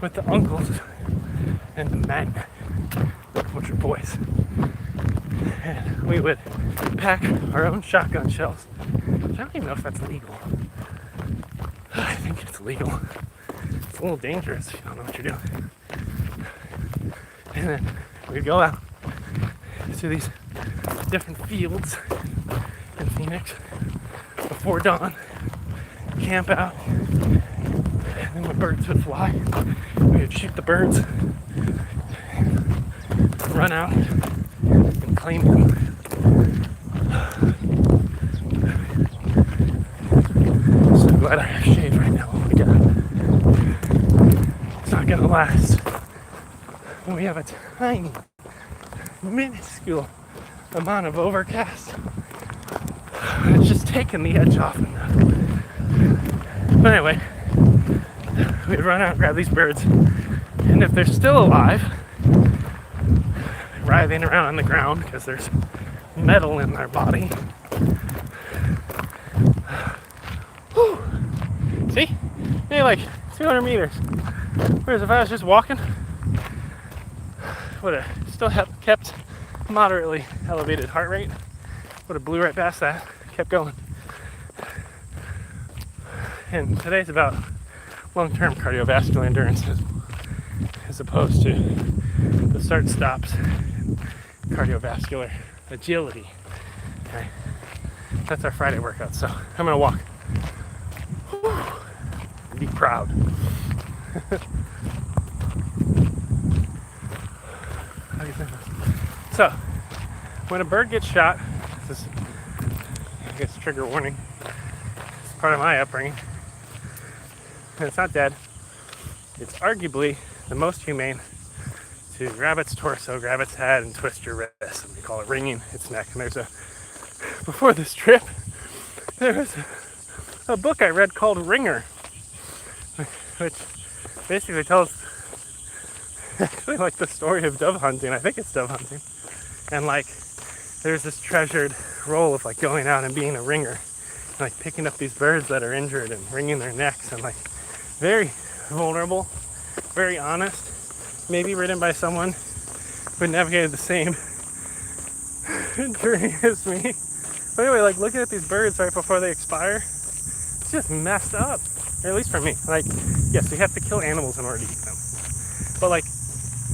with the uncles and the men, which are boys. And we would pack our own shotgun shells. I don't even know if that's legal. I think it's legal. It's a little dangerous if you don't know what you're doing. And then we'd go out to these different fields in Phoenix before dawn, camp out, and then when birds would fly, we would shoot the birds, run out, and claim them. So glad I have shade right now. Oh my god. It's not gonna last. And we have a tiny, minuscule amount of overcast. It's just taking the edge off enough. But anyway, we'd run out and grab these birds, and if they're still alive, writhing around on the ground because there's metal in their body. Whew. See? Maybe like 200 meters. Whereas if I was just walking, would have still kept moderately elevated heart rate. Would have blew right past that, kept going. And today's about long-term cardiovascular endurance as opposed to the start-stops, cardiovascular agility. Okay, that's our Friday workout. So I'm gonna walk. proud. So, when a bird gets shot, this is, I guess, trigger warning. It's part of my upbringing. And it's not dead. It's arguably the most humane to grab its torso, grab its head, and twist your wrist. And we call it wringing its neck. And before this trip, there was a book I read called Ringer, which basically tells actually like the story of dove hunting. I think it's dove hunting. And like there's this treasured role of like going out and being a ringer, and, like picking up these birds that are injured and wringing their necks, and like very vulnerable, very honest, maybe written by someone who navigated the same journey as me. But anyway, like looking at these birds right before they expire, it's just messed up. Or at least for me. Like, yes, we have to kill animals in order to eat them. But like,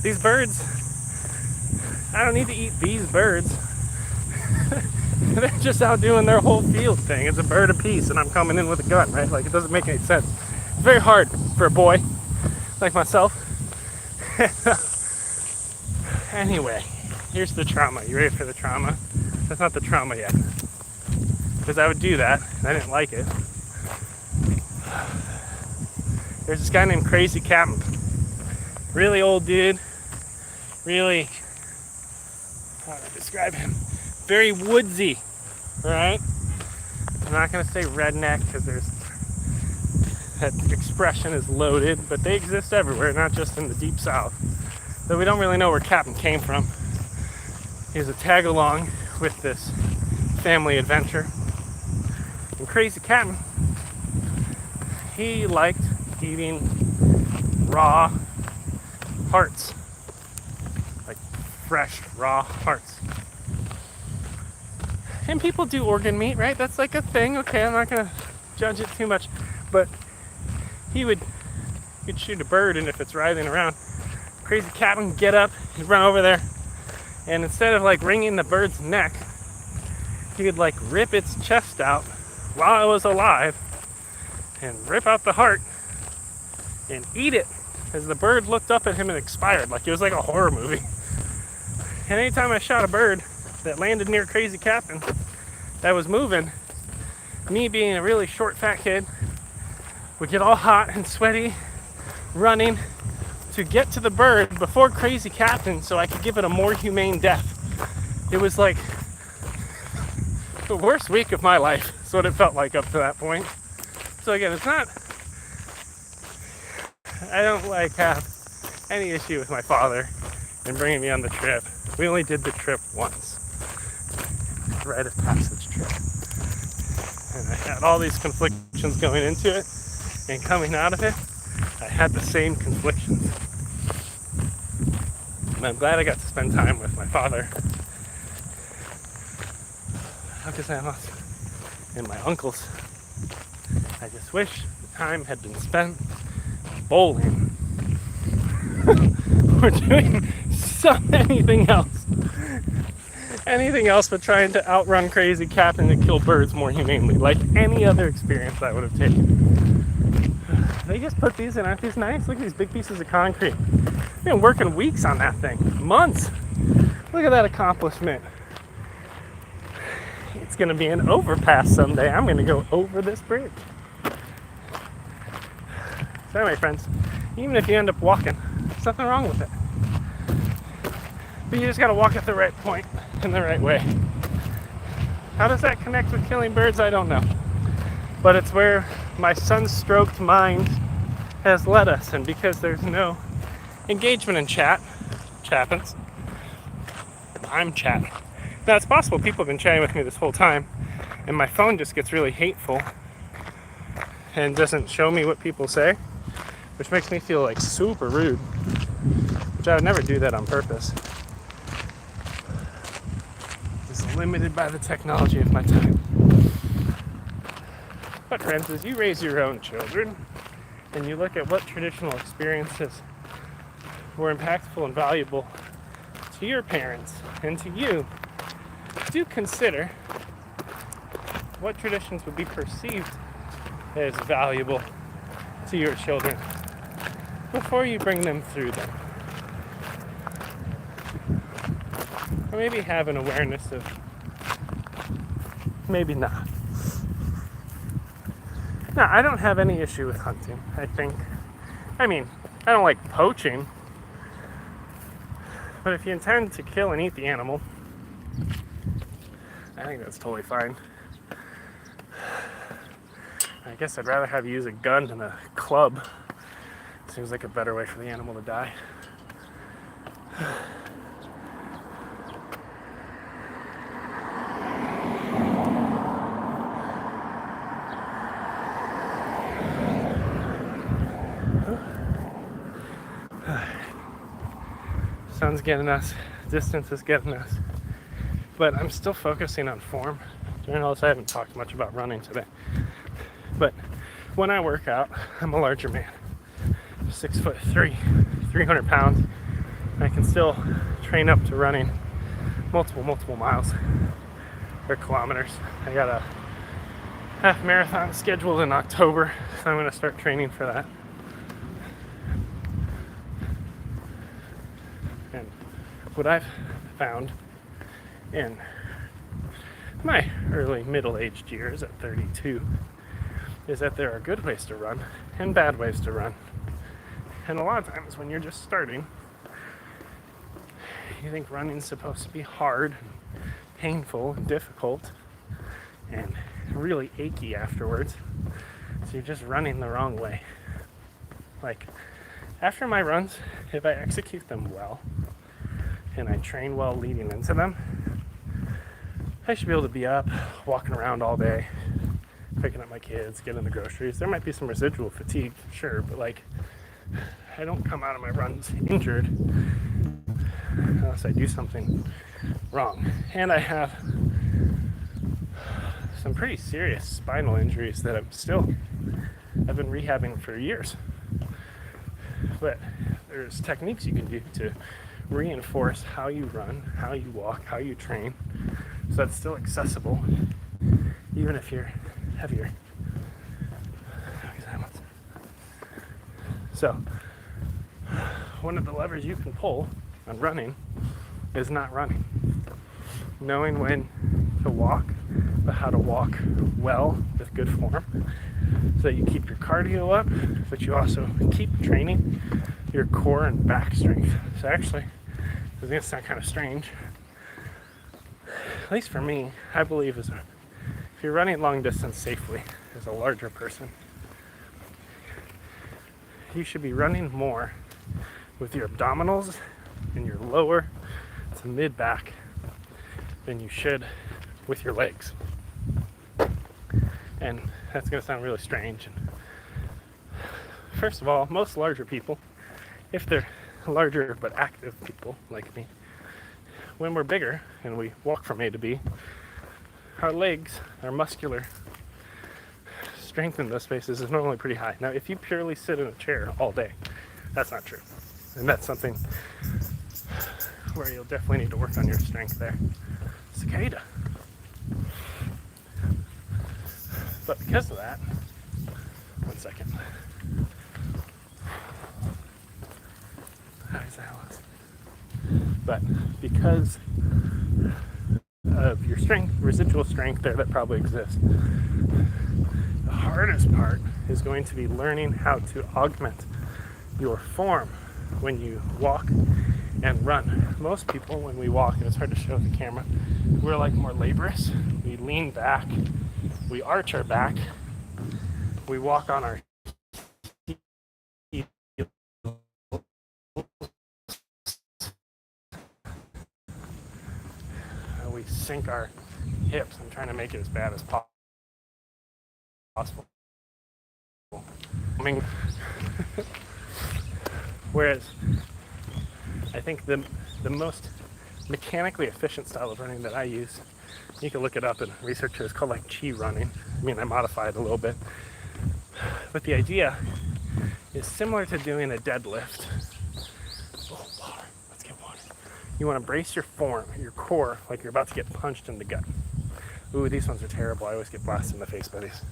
these birds, I don't need to eat these birds. They're just out doing their whole field thing. It's a bird apiece, and I'm coming in with a gun, right? Like, it doesn't make any sense. It's very hard for a boy like myself. Anyway, here's the trauma. You ready for the trauma? That's not the trauma yet. Because I would do that, and I didn't like it. There's this guy named Crazy Captain. Really old dude. Really, how do I describe him? Very woodsy, right? I'm not going to say redneck because that expression is loaded, but they exist everywhere, not just in the deep south. So we don't really know where Captain came from. He was a tag-along with this family adventure. And Crazy Captain, he liked eating raw hearts, like fresh raw hearts. And people do organ meat, right? That's like a thing. Okay, I'm not gonna judge it too much, but he'd shoot a bird, and if it's writhing around, Crazy Captain would get up, he'd run over there, and instead of like wringing the bird's neck, he would like rip its chest out while it was alive and rip out the heart and eat it as the bird looked up at him and expired, like it was like a horror movie. And anytime I shot a bird that landed near Crazy Captain that was moving, me being a really short fat kid would get all hot and sweaty running to get to the bird before Crazy Captain so I could give it a more humane death. It was like the worst week of my life. That's what it felt like up to that point. So again, it's not, I don't like have any issue with my father in bringing me on the trip. We only did the trip once. Rite of passage trip. And I had all these conflictions going into it, and coming out of it, I had the same conflictions. And I'm glad I got to spend time with my father. How could I lost? And my uncles. I just wish the time had been spent bowling or doing anything else. Anything else but trying to outrun Crazy Captain and kill birds more humanely. Like any other experience I would have taken. They just put these in. Aren't these nice? Look at these big pieces of concrete. I've been working weeks on that thing. Months. Look at that accomplishment. It's going to be an overpass someday. I'm going to go over this bridge. So anyway, friends, even if you end up walking, there's nothing wrong with it. But you just got to walk at the right point in the right way. How does that connect with killing birds? I don't know. But it's where my sun-stroked mind has led us. And because there's no engagement in chat, chappins, I'm chatting. Now, it's possible people have been chatting with me this whole time, and my phone just gets really hateful and doesn't show me what people say, which makes me feel like super rude, which I would never do that on purpose. It's limited by the technology of my time. But friends, as you raise your own children, and you look at what traditional experiences were impactful and valuable to your parents and to you, do consider what traditions would be perceived as valuable to your children before you bring them through them. Or maybe have an awareness of maybe not. Now, I don't have any issue with hunting, I think. I mean, I don't like poaching. But if you intend to kill and eat the animal, I think that's totally fine. I guess I'd rather have you use a gun than a club. Seems like a better way for the animal to die. Sun's getting us, distance is getting us, but I'm still focusing on form. During all this, I haven't talked much about running today, but when I work out, I'm a larger man, 6'3", 300 pounds. I can still train up to running multiple miles or kilometers. I got a half marathon scheduled in October, so I'm going to start training for that. And what I've found in my early middle-aged years at 32 is that there are good ways to run and bad ways to run. And a lot of times when you're just starting, you think running's supposed to be hard, painful, and difficult, and really achy afterwards. So you're just running the wrong way. Like, after my runs, if I execute them well, and I train well leading into them, I should be able to be up, walking around all day, picking up my kids, getting the groceries. There might be some residual fatigue, sure, but like, I don't come out of my runs injured unless I do something wrong. And I have some pretty serious spinal injuries that I've been rehabbing for years. But there's techniques you can do to reinforce how you run, how you walk, how you train, so that's still accessible, even if you're heavier. So, one of the levers you can pull on running is not running. Knowing when to walk, but how to walk well with good form, so that you keep your cardio up, but you also keep training your core and back strength. So actually, it's going to sound kind of strange, at least for me, I believe if you're running long distance safely as a larger person, you should be running more with your abdominals and your lower to mid back than you should with your legs. And that's going to sound really strange. First of all, most larger people, if they're larger but active people like me, when we're bigger and we walk from A to B, our legs, our muscular strength in those spaces is normally pretty high. Now, if you purely sit in a chair all day, that's not true. And that's something where you'll definitely need to work on your strength there. Cicada. But because of that, one second. But because of your strength, residual strength there that probably exists, the hardest part is going to be learning how to augment your form when you walk and run. Most people, when we walk, and it's hard to show the camera, we're like more laborious. We lean back, we arch our back, we walk on our we sink our hips. I'm trying to make it as bad as possible. I mean, whereas I think the most mechanically efficient style of running that I use, you can look it up and research it, it's called like chi running. I mean, I modify it a little bit. But the idea is similar to doing a deadlift. Oh, water. Let's get water. You want to brace your form, your core, like you're about to get punched in the gut. Ooh, these ones are terrible. I always get blasted in the face by these.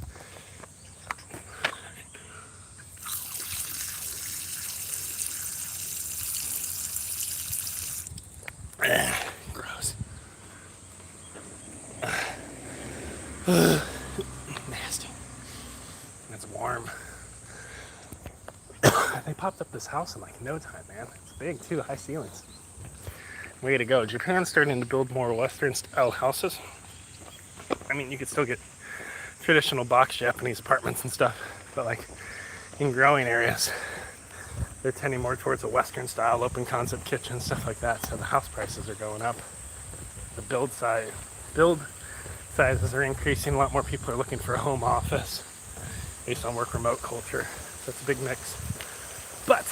farm. They popped up this house in like no time, man. It's big too, high ceilings. Way to go. Japan's starting to build more Western style houses. I mean, you could still get traditional box Japanese apartments and stuff, but like in growing areas, they're tending more towards a Western style, open concept kitchen, stuff like that. So the house prices are going up. The build sizes are increasing. A lot more people are looking for a home office based on work remote culture. So it's a big mix. But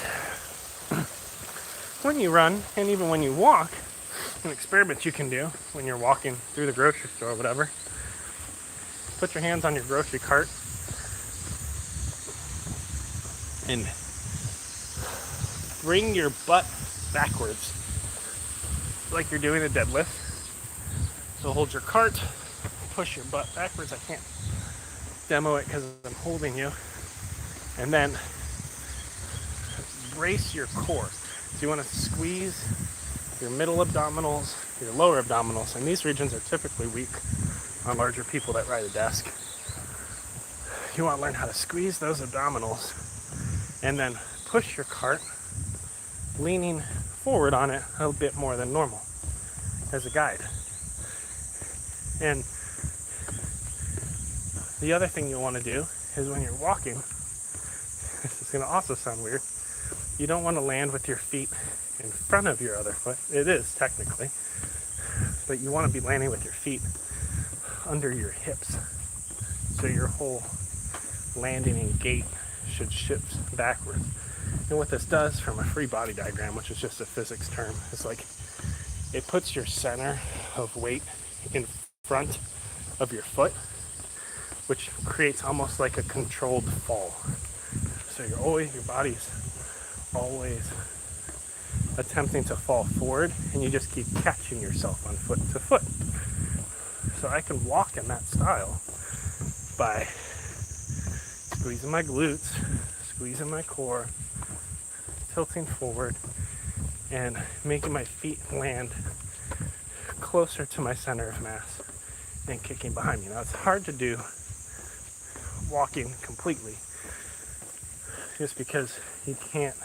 when you run, and even when you walk, an experiment you can do when you're walking through the grocery store or whatever, put your hands on your grocery cart and bring your butt backwards like you're doing a deadlift. So hold your cart, push your butt backwards. I can't demo it because I'm holding you. And then brace your core. So you want to squeeze your middle abdominals, your lower abdominals, and these regions are typically weak on larger people that ride a desk. You want to learn how to squeeze those abdominals and then push your cart, leaning forward on it a bit more than normal as a guide. And the other thing you'll want to do is when you're walking, this is going to also sound weird, you don't want to land with your feet in front of your other foot. It is technically, but you want to be landing with your feet under your hips. So your whole landing and gait should shift backwards. And what this does from a free body diagram, which is just a physics term, is like it puts your center of weight in front of your foot, which creates almost like a controlled fall. So your body's always attempting to fall forward, and you just keep catching yourself on foot to foot. So I can walk in that style by squeezing my glutes, squeezing my core, tilting forward, and making my feet land closer to my center of mass and kicking behind me. Now it's hard to do walking completely just because you can't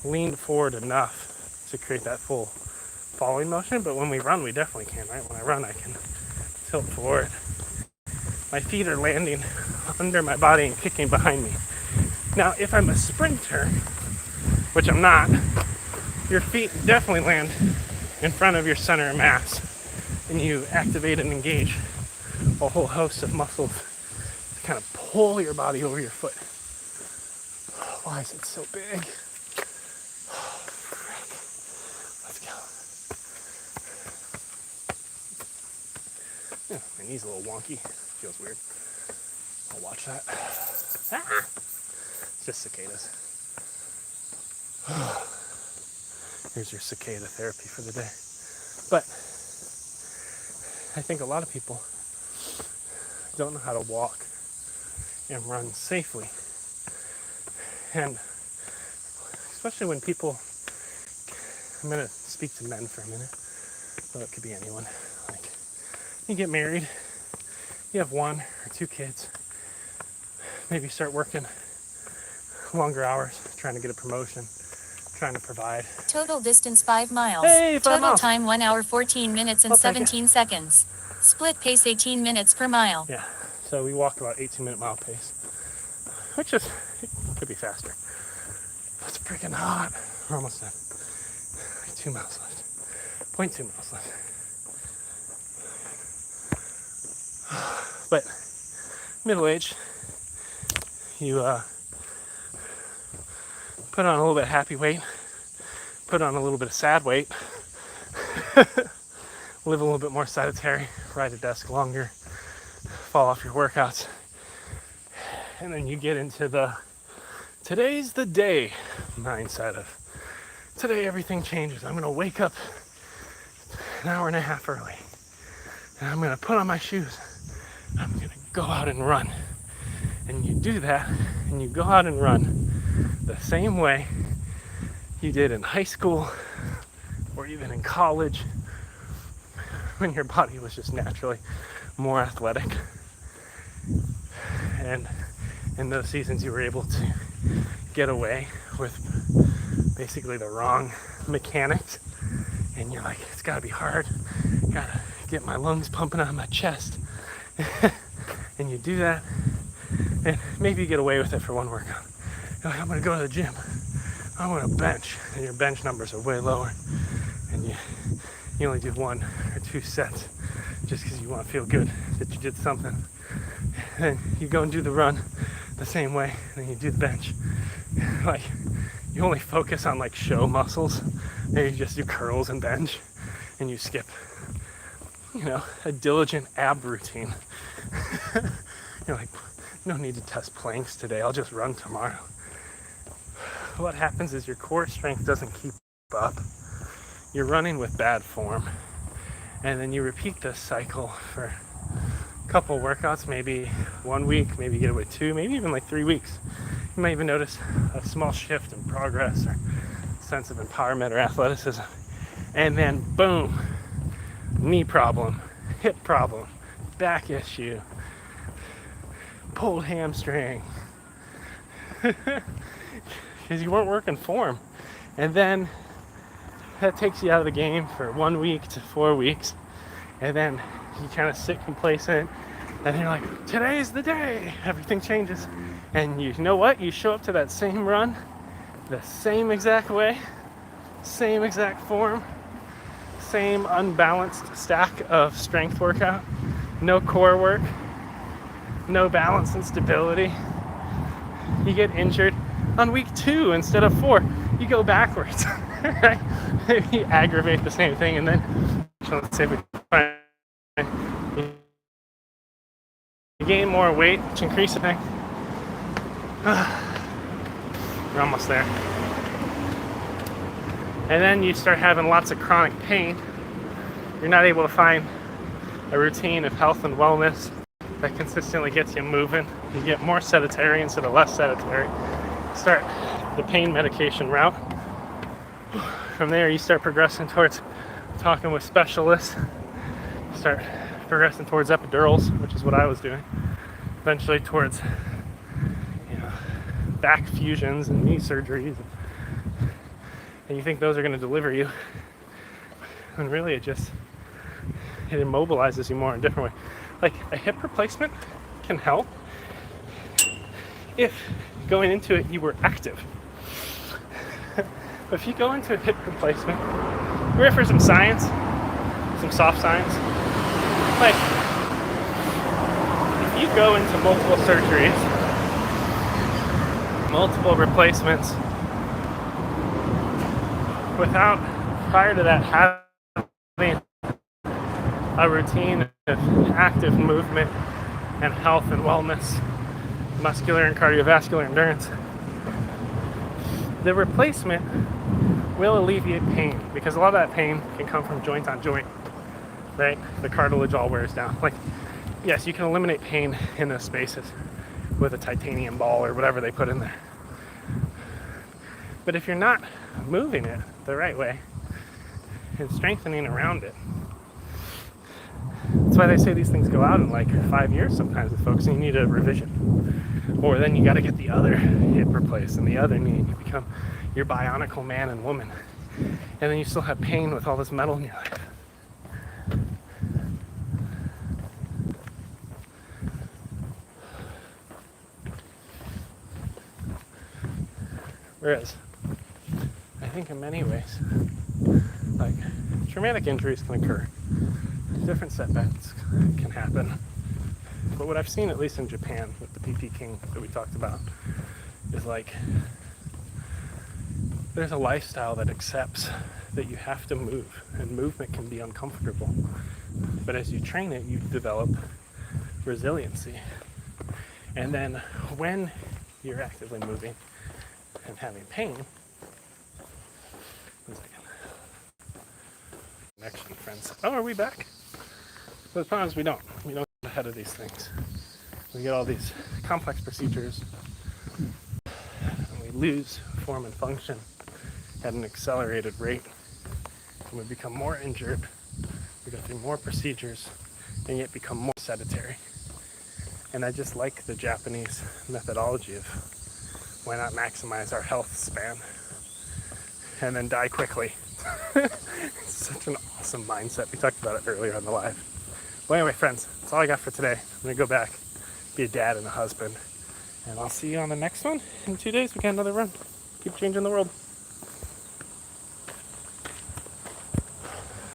lean forward enough to create that full falling motion, but when we run we definitely can, right? When I run I can tilt forward. My feet are landing under my body and kicking behind me. Now if I'm a sprinter, which I'm not, your feet definitely land in front of your center of mass, and you activate and engage a whole host of muscles to kind of pull your body over your foot. Why is it so big? Let's go. Yeah, my knee's a little wonky. Feels weird. I'll watch that. Ah! It's just cicadas. Here's your cicada therapy for the day. But I think a lot of people don't know how to walk and run safely. And especially when people, I'm going to speak to men for a minute, so it could be anyone. Like, you get married, you have 1 or 2 kids, maybe start working longer hours, trying to get a promotion, trying to provide. Total distance 5 miles. Hey, 5 Total miles. time 1 hour 14 minutes and 17 seconds. Split pace 18 minutes per mile. Yeah, so we walk about 18-minute mile pace, which is, it could be faster. It's freaking hot. We're almost done. Like 2 miles left. 0.2 miles left. But middle-aged, you put on a little bit of happy weight, put on a little bit of sad weight, live a little bit more sedentary, ride a desk longer, fall off your workouts, and then you get into the today's the day mindset of today everything changes. I'm going to wake up an hour and a half early, and I'm going to put on my shoes. I'm going to go out and run. And you do that, and you go out and run the same way you did in high school or even in college when your body was just naturally more athletic. And in those seasons you were able to get away with basically the wrong mechanics, and you're like, it's gotta be hard, gotta get my lungs pumping out of my chest. And you do that, and maybe you get away with it for one workout. You're like, I'm gonna go to the gym, I'm gonna bench, and your bench numbers are way lower, and you only do 1 or 2 sets just because you want to feel good that you did something. Then you go and do the run the same way, and then you do the bench. Like, you only focus on like show muscles, and you just do curls and bench, and you skip, a diligent ab routine. You're like, no need to test planks today, I'll just run tomorrow. What happens is your core strength doesn't keep up. You're running with bad form, and then you repeat this cycle for a couple workouts, maybe 1 week, maybe you get away 2, maybe even like 3 weeks. You might even notice a small shift in progress or sense of empowerment or athleticism, and then boom, knee problem, hip problem, back issue, pulled hamstring, because you weren't working form. And then that takes you out of the game for 1 week to 4 weeks, and then you kind of sit complacent, and you're like, today's the day, everything changes. And you know what? You show up to that same run the same exact way, same exact form, same unbalanced stack of strength workout, no core work, no balance and stability. You get injured on week 2 instead of 4. You go backwards, right? You aggravate the same thing, and then let's say we you gain more weight, which increases the thing. We're almost there. And then you start having lots of chronic pain. You're not able to find a routine of health and wellness that consistently gets you moving. You get more sedentary instead of less sedentary. Start the pain medication route. From there, you start progressing towards talking with specialists. Start progressing towards epidurals, which is what I was doing. Eventually towards back fusions and knee surgeries. And you think those are going to deliver you, when really it immobilizes you more in a different way. Like, a hip replacement can help if going into it you were active. But if you go into a hip replacement, we're here for some science, some soft science. Like, if you go into multiple surgeries, multiple replacements, without, prior to that, having a routine of active movement and health and wellness, muscular and cardiovascular endurance, the replacement will alleviate pain, because a lot of that pain can come from joint on joint, right? The cartilage all wears down. Like, yes, you can eliminate pain in those spaces with a titanium ball or whatever they put in there. But if you're not moving it the right way and strengthening around it, that's why they say these things go out in like 5 years sometimes with folks, and you need a revision. Or then you got to get the other hip replaced and the other knee, and you become your bionicle man and woman. And then you still have pain with all this metal in your life. Whereas, I think in many ways, like, traumatic injuries can occur. Different setbacks can happen. But what I've seen, at least in Japan, with the PP King that we talked about, is like, there's a lifestyle that accepts that you have to move, and movement can be uncomfortable. But as you train it, you develop resiliency. And then when you're actively moving and having pain, connection, friends. Oh, are we back? But the problem is we don't get ahead of these things. We get all these complex procedures, and we lose form and function at an accelerated rate, and we become more injured. We go through more procedures, and yet become more sedentary. And I just like the Japanese methodology of why not maximize our health span and then die quickly. It's such an awesome mindset. We talked about it earlier on the live. Well, anyway, friends, that's all I got for today. I'm going to go back, be a dad and a husband. And I'll see you on the next one. In 2 days, we got another run. Keep changing the world.